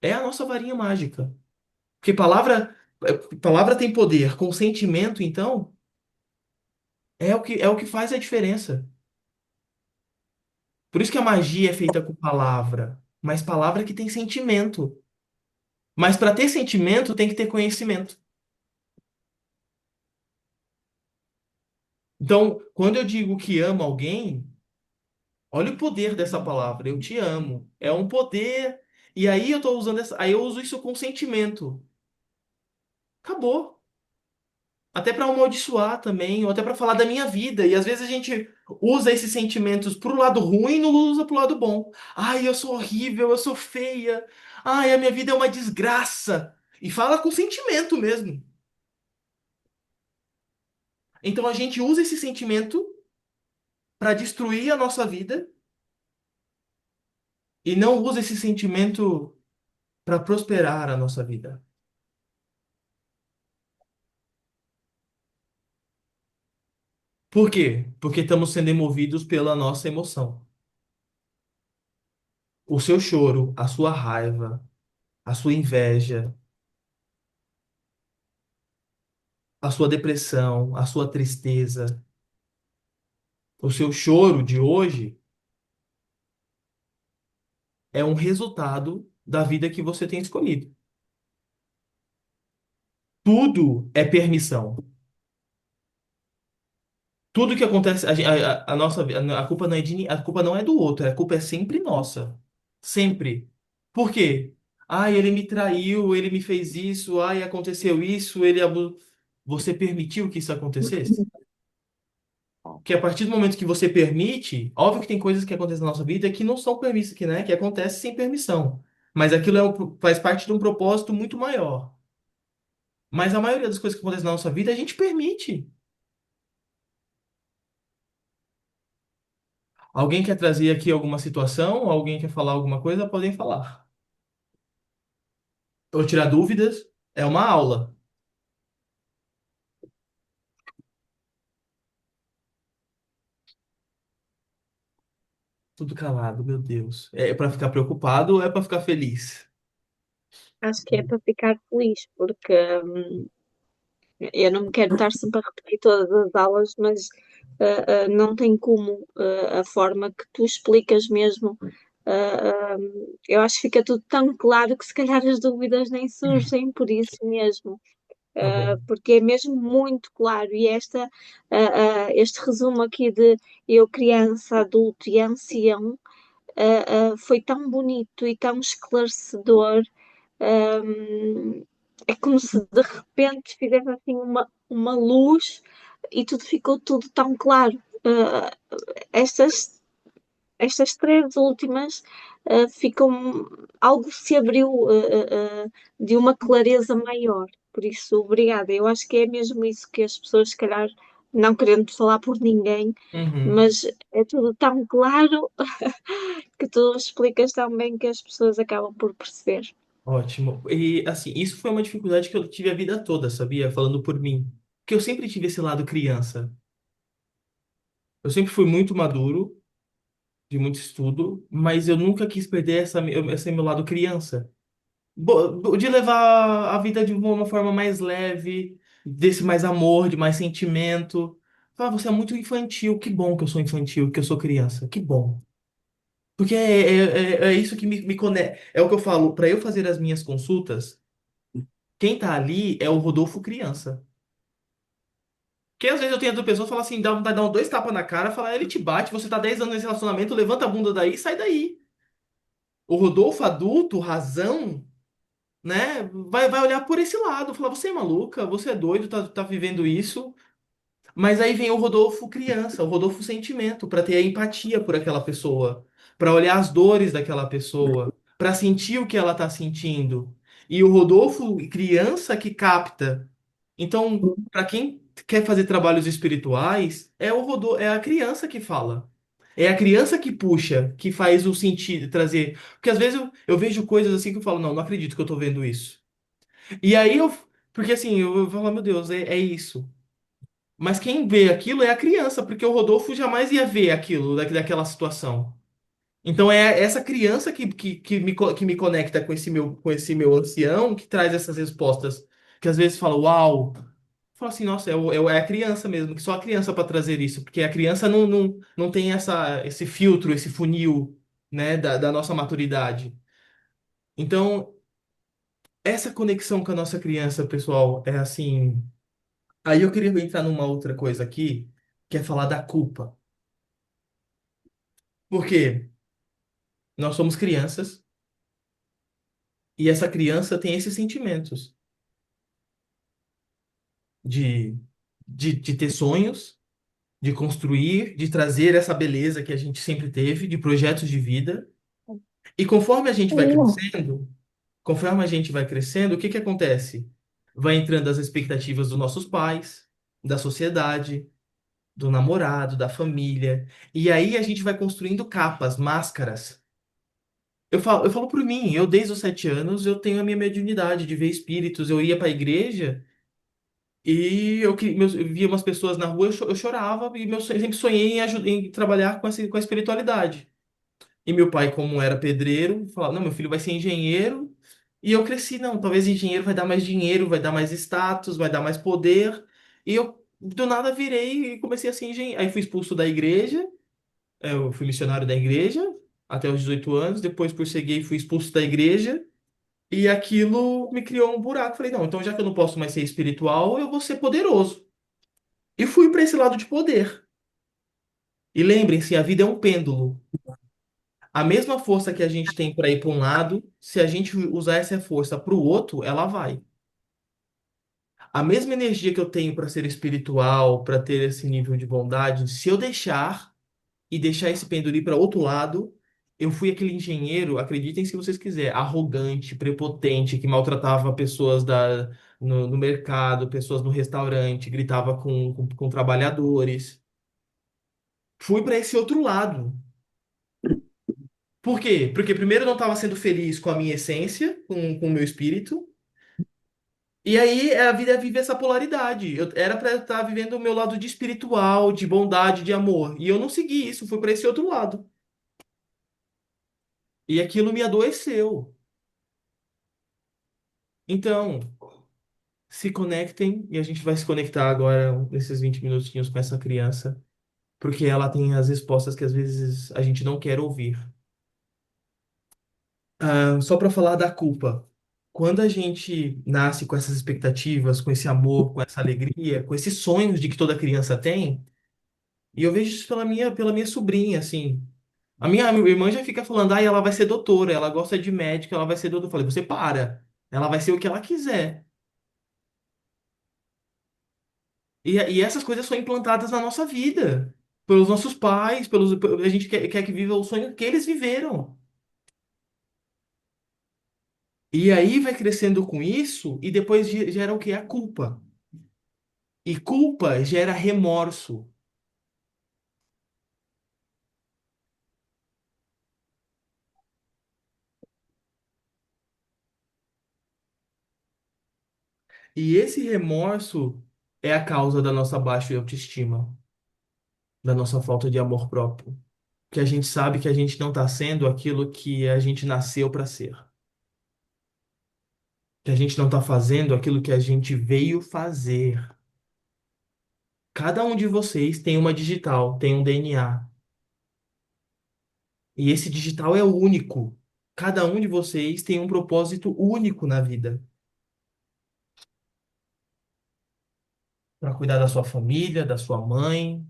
É a nossa varinha mágica. Porque palavra tem poder, com sentimento, então, é o que faz a diferença. Por isso que a magia é feita com palavra, mas palavra que tem sentimento. Mas para ter sentimento tem que ter conhecimento. Então, quando eu digo que amo alguém, olha o poder dessa palavra, eu te amo. É um poder. E aí aí eu uso isso com sentimento. Acabou. até para amaldiçoar também, ou até para falar da minha vida. E às vezes a gente usa esses sentimentos pro lado ruim e não usa pro lado bom. Ai, eu sou horrível, eu sou feia. Ai, a minha vida é uma desgraça. E fala com sentimento mesmo. Então a gente usa esse sentimento para destruir a nossa vida e não usa esse sentimento para prosperar a nossa vida. Por quê? Porque estamos sendo movidos pela nossa emoção. O seu choro, a sua raiva, a sua inveja, a sua depressão, a sua tristeza, o seu choro de hoje é um resultado da vida que você tem escolhido. Tudo é permissão. Tudo que acontece, a nossa, a culpa não é a culpa não é do outro, a culpa é sempre nossa. Sempre. Por quê? Ai, ele me traiu, ele me fez isso, ai, aconteceu isso, você permitiu que isso acontecesse? Que a partir do momento que você permite, óbvio que tem coisas que acontecem na nossa vida que não são permissas, que, né, que acontecem sem permissão. Mas aquilo faz parte de um propósito muito maior. Mas a maioria das coisas que acontecem na nossa vida a gente permite. Alguém quer trazer aqui alguma situação? Alguém quer falar alguma coisa? Podem falar. Ou tirar dúvidas? É uma aula. Tudo calado, meu Deus. É para ficar preocupado ou é para ficar feliz? Acho que é para ficar feliz, porque eu não me quero estar sempre a repetir todas as aulas, mas não tem como a forma que tu explicas mesmo. Eu acho que fica tudo tão claro que se calhar as dúvidas nem surgem por isso mesmo. Tá bom. Porque é mesmo muito claro. E este resumo aqui de eu, criança, adulto e ancião, foi tão bonito e tão esclarecedor. É como se de repente fizesse assim uma luz e tudo ficou tudo tão claro. Estas, estas três últimas ficam, algo se abriu de uma clareza maior. Por isso, obrigada. Eu acho que é mesmo isso que as pessoas, se calhar, não querendo falar por ninguém, Uhum. mas é tudo tão claro que tu explicas tão bem que as pessoas acabam por perceber. Ótimo. E assim, isso foi uma dificuldade que eu tive a vida toda, sabia? Falando por mim. Porque eu sempre tive esse lado criança. Eu sempre fui muito maduro, de muito estudo, mas eu nunca quis perder esse meu lado criança. De levar a vida de uma forma mais leve, desse mais amor, de mais sentimento. Ah, você é muito infantil. Que bom que eu sou infantil, que eu sou criança. Que bom. Porque é isso que me conecta. É o que eu falo, para eu fazer as minhas consultas, quem tá ali é o Rodolfo criança. Porque às vezes eu tenho outra pessoa que fala assim, dá vontade de dar dois tapas na cara, fala, ele te bate, você tá 10 anos nesse relacionamento, levanta a bunda daí e sai daí. O Rodolfo adulto, razão, né, vai olhar por esse lado, falar, você é maluca, você é doido, tá vivendo isso. Mas aí vem o Rodolfo criança, o Rodolfo sentimento, para ter a empatia por aquela pessoa, para olhar as dores daquela pessoa, para sentir o que ela tá sentindo. E o Rodolfo criança que capta. Então, para quem quer fazer trabalhos espirituais, é a criança que fala. É a criança que puxa, que faz o sentido, trazer. Porque às vezes eu vejo coisas assim que eu falo, não, não acredito que eu tô vendo isso. E aí eu. Porque assim, eu falo, meu Deus, é isso. Mas quem vê aquilo é a criança, porque o Rodolfo jamais ia ver aquilo, daquela situação. Então é essa criança que me conecta com esse meu ancião que traz essas respostas. Que às vezes fala, uau. Fala assim, nossa, é a criança mesmo, que só a criança para trazer isso. Porque a criança não tem esse filtro, esse funil, né, da nossa maturidade. Então, essa conexão com a nossa criança, pessoal, é assim. Aí eu queria entrar numa outra coisa aqui, que é falar da culpa. Porque nós somos crianças e essa criança tem esses sentimentos. de, de ter sonhos, de construir, de trazer essa beleza que a gente sempre teve, de projetos de vida. E conforme a gente vai crescendo, o que que acontece? Vai entrando as expectativas dos nossos pais, da sociedade, do namorado, da família. E aí a gente vai construindo capas, máscaras. Eu falo por mim, eu desde os 7 anos eu tenho a minha mediunidade de ver espíritos. Eu ia para a igreja e eu via umas pessoas na rua, eu chorava e eu sempre sonhei em trabalhar com a espiritualidade. E meu pai, como era pedreiro, falava: não, meu filho vai ser engenheiro. E eu cresci: não, talvez engenheiro vai dar mais dinheiro, vai dar mais status, vai dar mais poder. E eu do nada virei e comecei a ser engenheiro. Aí fui expulso da igreja, eu fui missionário da igreja até os 18 anos. Depois, por seguir, fui expulso da igreja. E aquilo me criou um buraco. Falei: não, então já que eu não posso mais ser espiritual, eu vou ser poderoso. E fui para esse lado de poder. E lembrem-se, a vida é um pêndulo. A mesma força que a gente tem para ir para um lado, se a gente usar essa força para o outro, ela vai. A mesma energia que eu tenho para ser espiritual, para ter esse nível de bondade, se eu deixar e deixar esse pêndulo ir para outro lado, eu fui aquele engenheiro, acreditem se vocês quiserem, arrogante, prepotente, que maltratava pessoas no mercado, pessoas no restaurante, gritava com trabalhadores. Fui para esse outro lado. Por quê? Porque primeiro eu não estava sendo feliz com a minha essência, com o meu espírito. E aí a vida vive essa polaridade. Era para eu estar vivendo o meu lado de espiritual, de bondade, de amor. E eu não segui isso, fui para esse outro lado. E aquilo me adoeceu. Então, se conectem e a gente vai se conectar agora nesses 20 minutinhos com essa criança, porque ela tem as respostas que às vezes a gente não quer ouvir. Só para falar da culpa. Quando a gente nasce com essas expectativas, com esse amor, com essa alegria, com esses sonhos de que toda criança tem, e eu vejo isso pela minha sobrinha, assim. A minha irmã já fica falando: ela vai ser doutora, ela gosta de médico, ela vai ser doutora. Eu falei: você para. Ela vai ser o que ela quiser. E essas coisas são implantadas na nossa vida, pelos nossos pais, a gente quer que viva o sonho que eles viveram. E aí vai crescendo com isso e depois gera o quê? A culpa. E culpa gera remorso. E esse remorso é a causa da nossa baixa autoestima, da nossa falta de amor próprio. Que a gente sabe que a gente não está sendo aquilo que a gente nasceu para ser. Que a gente não está fazendo aquilo que a gente veio fazer. Cada um de vocês tem uma digital, tem um DNA. E esse digital é único. Cada um de vocês tem um propósito único na vida. Para cuidar da sua família, da sua mãe,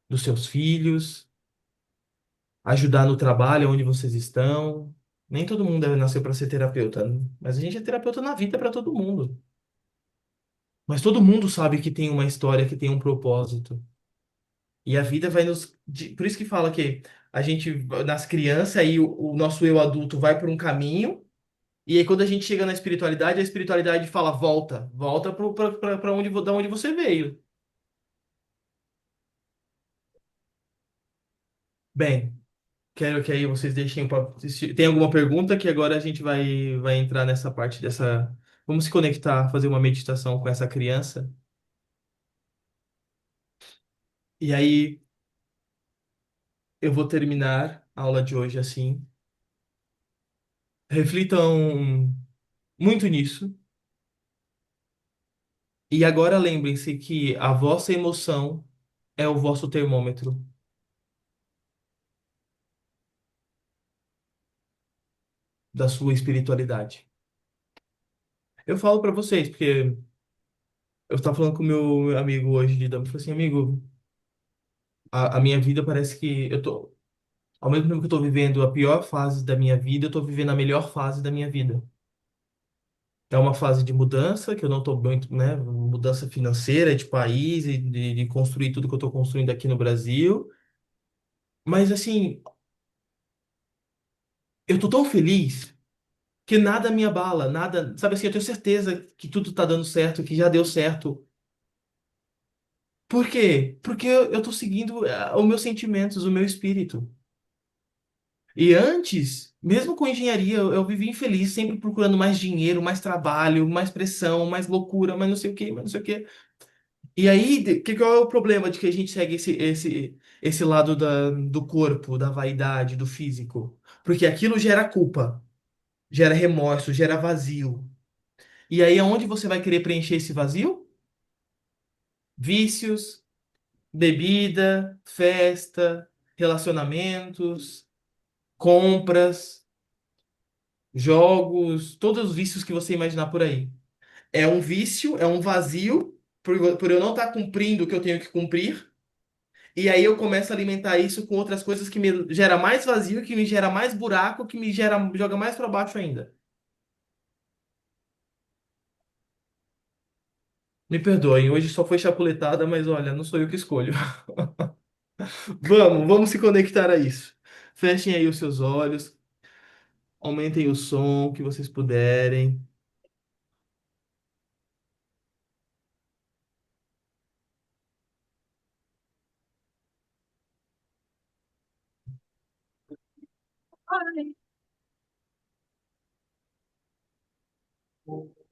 dos seus filhos, ajudar no trabalho onde vocês estão. Nem todo mundo nasceu para ser terapeuta, né? Mas a gente é terapeuta na vida para todo mundo. Mas todo mundo sabe que tem uma história, que tem um propósito. E a vida vai nos. Por isso que fala que a gente, nas crianças, aí o nosso eu adulto vai por um caminho, e aí quando a gente chega na espiritualidade, a espiritualidade fala: volta, volta para da onde você veio. Bem, quero que aí vocês deixem. Tem alguma pergunta que agora a gente vai entrar nessa parte dessa. Vamos se conectar, fazer uma meditação com essa criança. E aí eu vou terminar a aula de hoje assim. Reflitam muito nisso. E agora lembrem-se que a vossa emoção é o vosso termômetro da sua espiritualidade. Eu falo pra vocês, porque eu estava falando com o meu amigo hoje de Dama, eu falei assim: amigo, a minha vida parece que eu tô, ao mesmo tempo que eu tô vivendo a pior fase da minha vida, eu tô vivendo a melhor fase da minha vida. É uma fase de mudança, que eu não estou muito, né? Mudança financeira de país e de construir tudo que eu estou construindo aqui no Brasil. Mas assim, eu tô tão feliz que nada me abala, nada, sabe assim, eu tenho certeza que tudo tá dando certo, que já deu certo. Por quê? Porque eu tô seguindo os meus sentimentos, o meu espírito. E antes, mesmo com engenharia, eu vivia infeliz, sempre procurando mais dinheiro, mais trabalho, mais pressão, mais loucura, mais não sei o quê, mais não sei o quê. E aí, que é o problema de que a gente segue esse lado do corpo, da vaidade, do físico? Porque aquilo gera culpa, gera remorso, gera vazio. E aí, aonde você vai querer preencher esse vazio? Vícios, bebida, festa, relacionamentos, compras, jogos, todos os vícios que você imaginar por aí. É um vício, é um vazio, por eu não estar cumprindo o que eu tenho que cumprir. E aí eu começo a alimentar isso com outras coisas que me gera mais vazio, que me gera mais buraco, que me joga mais para baixo ainda. Me perdoem, hoje só foi chapuletada, mas olha, não sou eu que escolho. Vamos se conectar a isso. Fechem aí os seus olhos, aumentem o som que vocês puderem.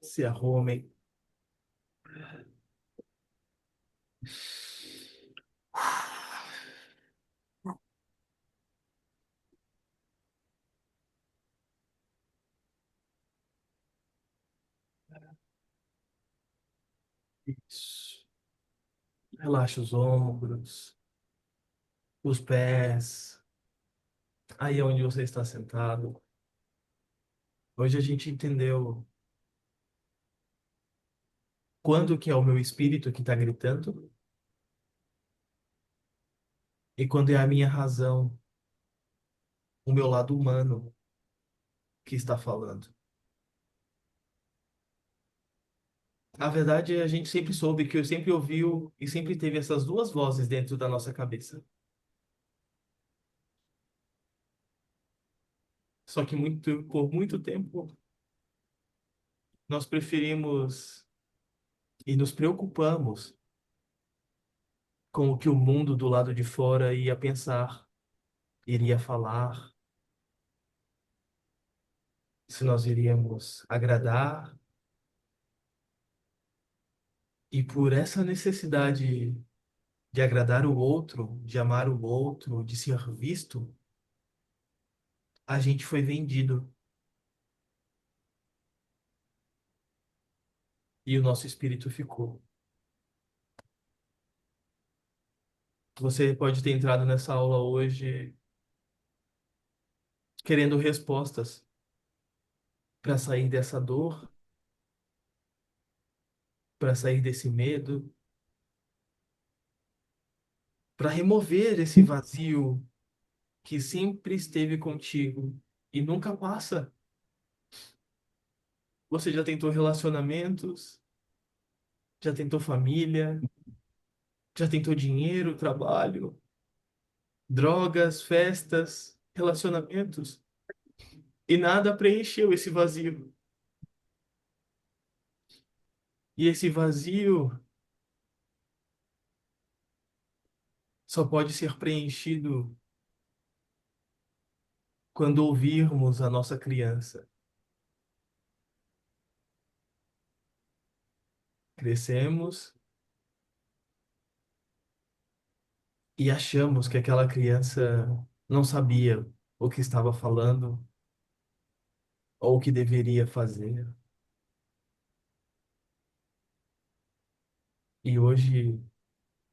Se arrumem. Isso. Relaxa os ombros, os pés, aí onde você está sentado. Hoje a gente entendeu quando que é o meu espírito que está gritando e quando é a minha razão, o meu lado humano que está falando. A verdade é a gente sempre soube que eu sempre ouviu e sempre teve essas duas vozes dentro da nossa cabeça. Só que por muito tempo nós preferimos e nos preocupamos com o que o mundo do lado de fora ia pensar, iria falar, se nós iríamos agradar. E por essa necessidade de agradar o outro, de amar o outro, de ser visto, a gente foi vendido e o nosso espírito ficou. Você pode ter entrado nessa aula hoje querendo respostas para sair dessa dor, para sair desse medo, para remover esse vazio que sempre esteve contigo e nunca passa. Você já tentou relacionamentos, já tentou família, já tentou dinheiro, trabalho, drogas, festas, relacionamentos, e nada preencheu esse vazio. E esse vazio só pode ser preenchido quando ouvirmos a nossa criança. Crescemos e achamos que aquela criança não sabia o que estava falando ou o que deveria fazer. E hoje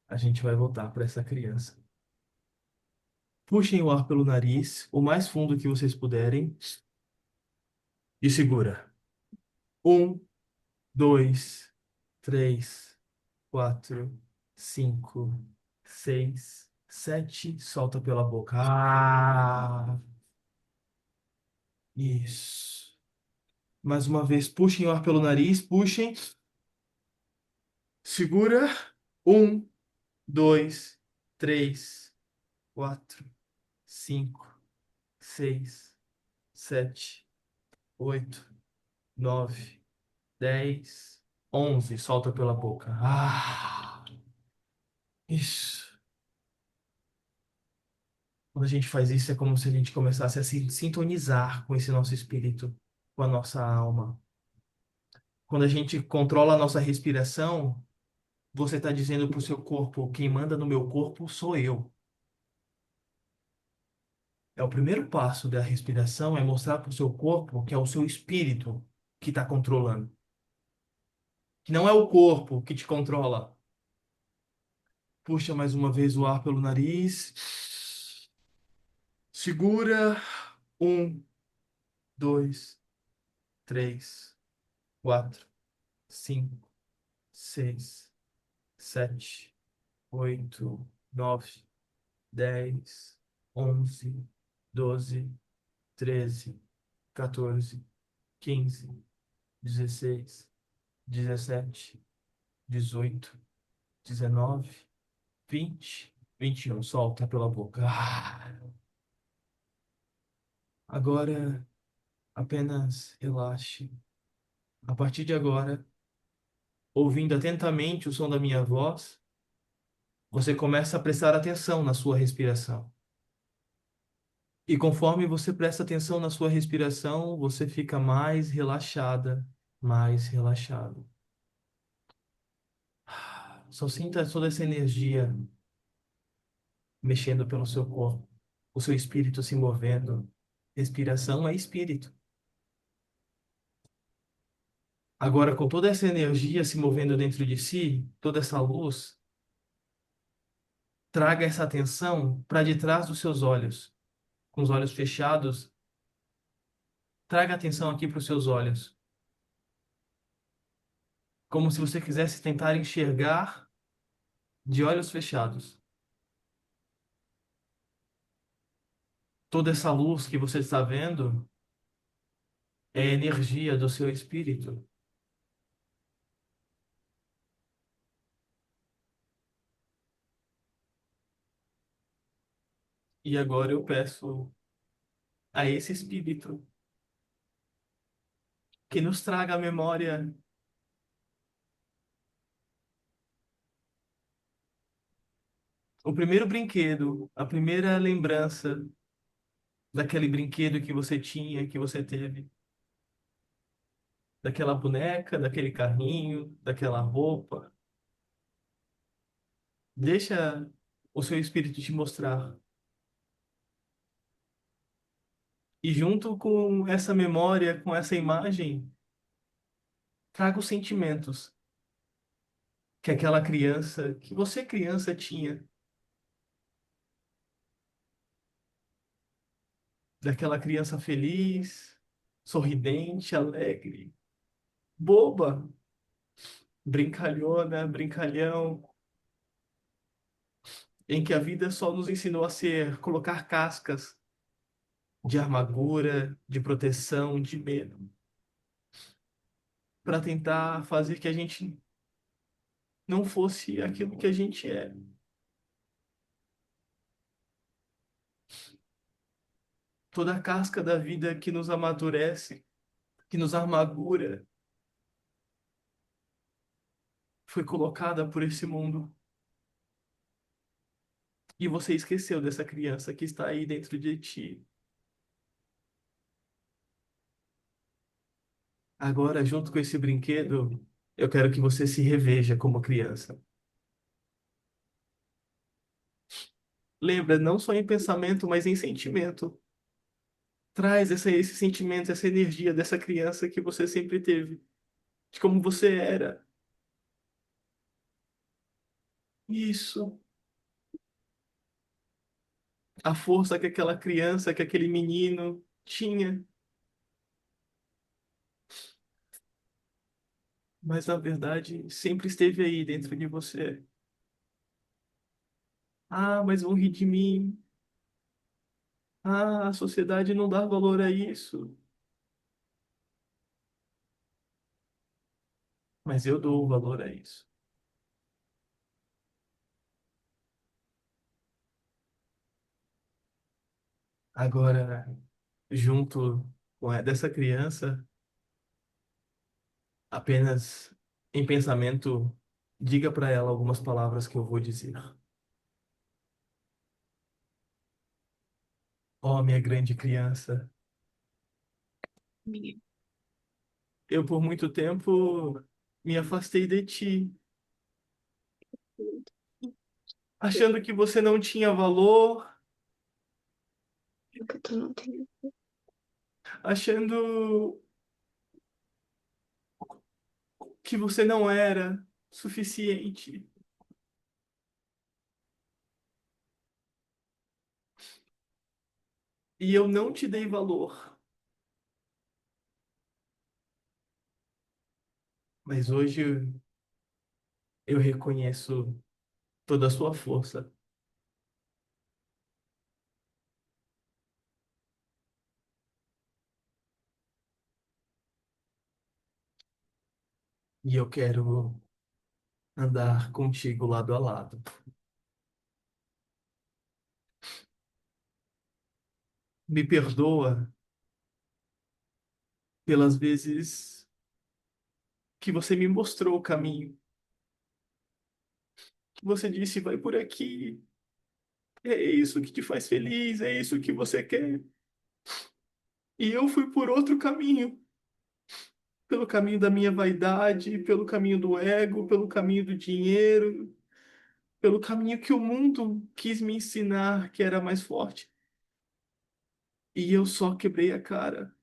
a gente vai voltar para essa criança. Puxem o ar pelo nariz, o mais fundo que vocês puderem, e segura. 1, 2, 3, 4, 5, 6, 7. Solta pela boca. Ah, isso. Mais uma vez, puxem o ar pelo nariz, puxem. Segura. 1, 2, 3, 4, 5, 6, 7, 8, 9, 10, 11. Solta pela boca. Isso. Quando a gente faz isso, é como se a gente começasse a se sintonizar com esse nosso espírito, com a nossa alma. Quando a gente controla a nossa respiração, você está dizendo para o seu corpo: quem manda no meu corpo sou eu. É o primeiro passo da respiração, é mostrar para o seu corpo que é o seu espírito que está controlando. Que não é o corpo que te controla. Puxa mais uma vez o ar pelo nariz. Segura. 1, 2, 3, 4, 5, 6, 7, 8, 9, 10, 11, 12, 13, 14, 15, 16, 17, 18, 19, 20, 21. Solta pela boca. Agora apenas relaxe. A partir de agora, ouvindo atentamente o som da minha voz, você começa a prestar atenção na sua respiração. E conforme você presta atenção na sua respiração, você fica mais relaxada, mais relaxado. Só sinta toda essa energia mexendo pelo seu corpo, o seu espírito se movendo. Respiração é espírito. Agora, com toda essa energia se movendo dentro de si, toda essa luz, traga essa atenção para detrás dos seus olhos. Com os olhos fechados, traga atenção aqui para os seus olhos. Como se você quisesse tentar enxergar de olhos fechados. Toda essa luz que você está vendo é a energia do seu espírito. E agora eu peço a esse espírito que nos traga à memória o primeiro brinquedo, a primeira lembrança daquele brinquedo que você tinha, que você teve, daquela boneca, daquele carrinho, daquela roupa. Deixa o seu espírito te mostrar. E junto com essa memória, com essa imagem, traga os sentimentos que aquela criança, que você criança tinha, daquela criança feliz, sorridente, alegre, boba, brincalhona, brincalhão, em que a vida só nos ensinou a ser, colocar cascas de amargura, de proteção, de medo, para tentar fazer que a gente não fosse aquilo que a gente é. Toda a casca da vida que nos amadurece, que nos amargura, foi colocada por esse mundo. E você esqueceu dessa criança que está aí dentro de ti. Agora, junto com esse brinquedo, eu quero que você se reveja como criança. Lembra, não só em pensamento, mas em sentimento. Traz esse sentimento, essa energia dessa criança que você sempre teve, de como você era. Isso. A força que aquela criança, que aquele menino tinha. Mas na verdade sempre esteve aí dentro de você. Ah, mas vão rir de mim. Ah, a sociedade não dá valor a isso. mas eu dou valor a isso. Agora, junto com dessa criança, apenas em pensamento, diga para ela algumas palavras que eu vou dizer. Ó, minha grande criança, Minha eu por muito tempo me afastei de ti, achando que você não tinha valor, que tu não tens. achando que você não era suficiente. E eu não te dei valor. Mas hoje eu reconheço toda a sua força. E eu quero andar contigo lado a lado. Me perdoa pelas vezes que você me mostrou o caminho. Que você disse, vai por aqui. É isso que te faz feliz, é isso que você quer. E eu fui por outro caminho. Pelo caminho da minha vaidade, pelo caminho do ego, pelo caminho do dinheiro, pelo caminho que o mundo quis me ensinar que era mais forte. E eu só quebrei a cara.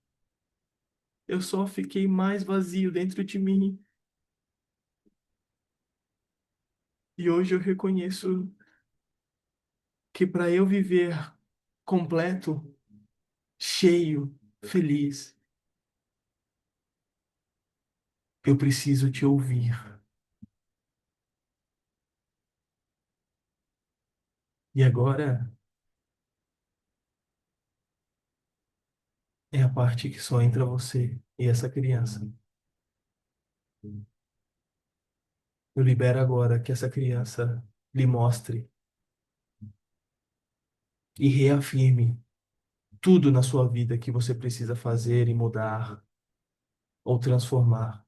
Eu só fiquei mais vazio dentro de mim. E hoje eu reconheço que para eu viver completo, cheio, feliz, eu preciso te ouvir. E agora é a parte que só entra você e essa criança. Eu libero agora que essa criança lhe mostre e reafirme tudo na sua vida que você precisa fazer e mudar ou transformar.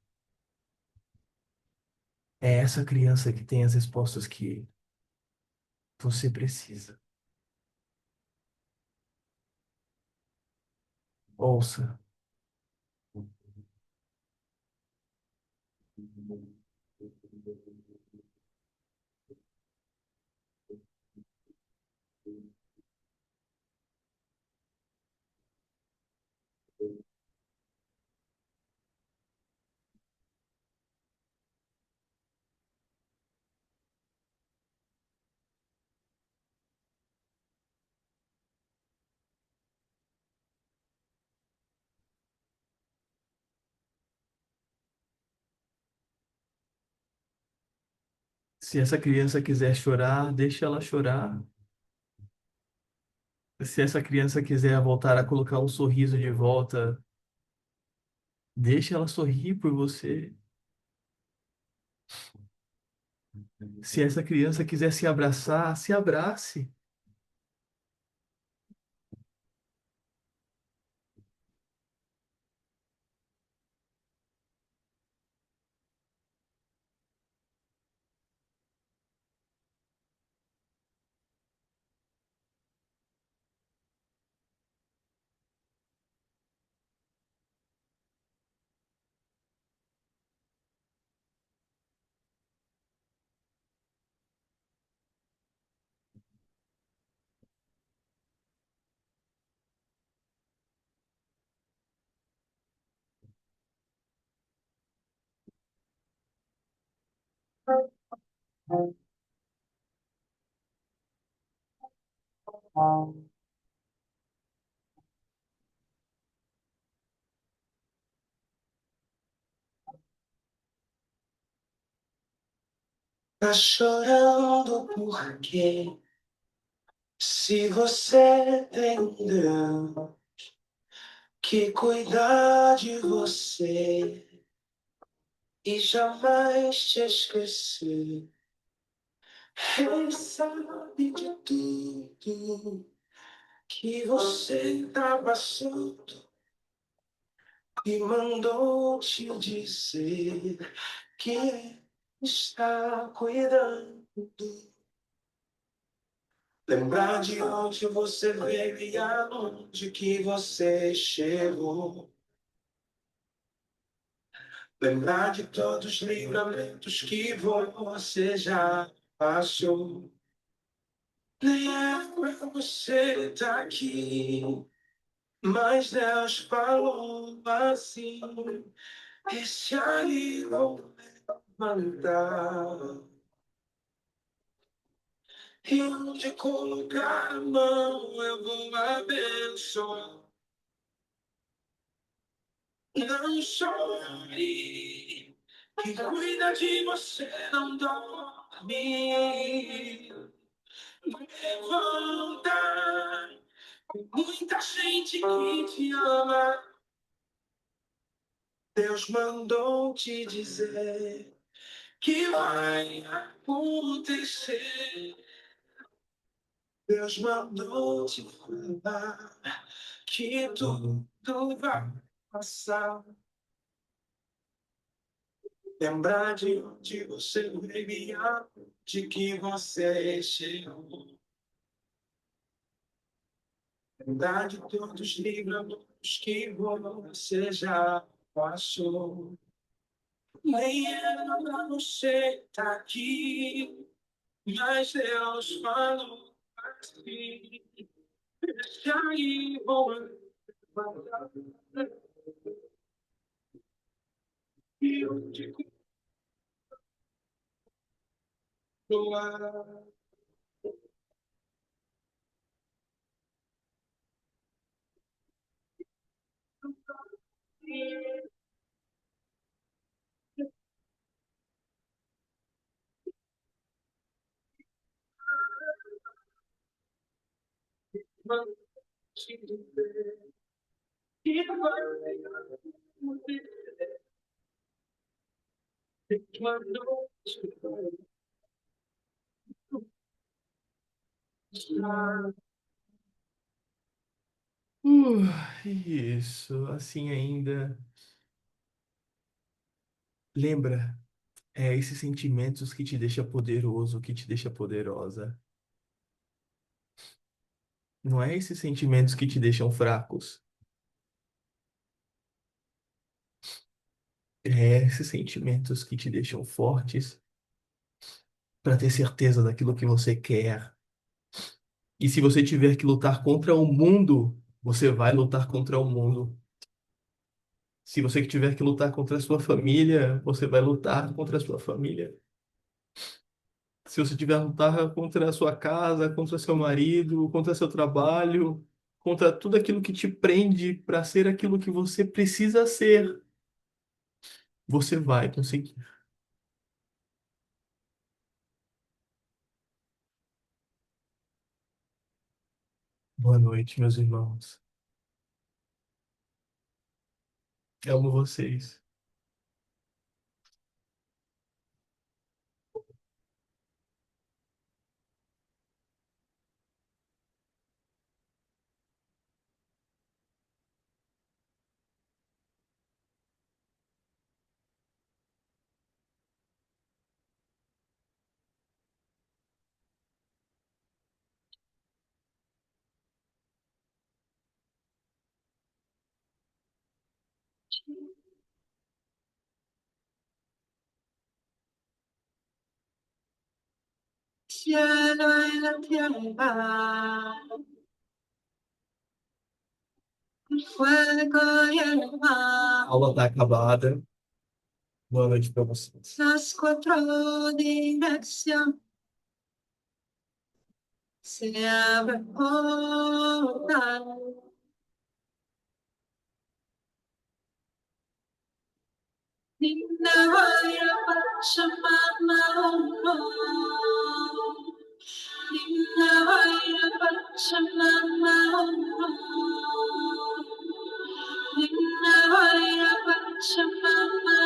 É essa criança que tem as respostas que você precisa. Ouça. Se essa criança quiser chorar, deixe ela chorar. Se essa criança quiser voltar a colocar um sorriso de volta, deixe ela sorrir por você. Se essa criança quiser se abraçar, se abrace. Tá chorando por quê? Se você tem Deus que cuida de você, e jamais te esquecer. Ele sabe de tudo que você está passando e mandou te dizer que está cuidando. Lembrar de onde você veio e aonde que você chegou. Lembrar de todos os livramentos que você já passou. Nem é pra você estar aqui, mas Deus falou assim: esse aí vou levantar. E onde colocar a mão eu vou abençoar. Não chore, quem cuida de você não dorme. Levanta, tem muita gente que te ama. Deus mandou te dizer que vai acontecer. Deus mandou te falar que tudo vai passar. Lembrar de onde você veio, de que você chegou. Lembrar de todos os livramentos que você já passou. Nem era pra você estar aqui, mas Deus falou assim. Deixa aí, vou levantar. E eu te continuar. Mandou te dizer que vai acontecer. Mandou te falar. Isso, assim ainda. Lembra, esses sentimentos que te deixa poderoso, que te deixa poderosa. Não é esses sentimentos que te deixam fracos. É esses sentimentos que te deixam fortes para ter certeza daquilo que você quer. E se você tiver que lutar contra o mundo, você vai lutar contra o mundo. Se você tiver que lutar contra a sua família, você vai lutar contra a sua família. Se você tiver que lutar contra a sua casa, contra seu marido, contra seu trabalho, contra tudo aquilo que te prende para ser aquilo que você precisa ser, você vai conseguir. Boa noite, meus irmãos. Amo vocês. Cielo y la tierra, el fuego y el A mar, aula está acabada. Boa noite para vocês. las cuatro direcciones se abre portal. Ninna vaya Pachamama, Ninna vaya Pachamama, Ninna vaya Pachamama,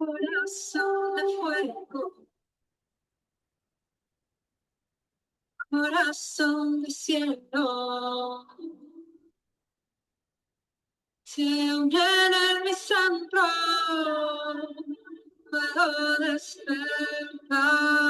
Corazón de fuego, corazón de cielo, se unen en mi centro, puedo despertar.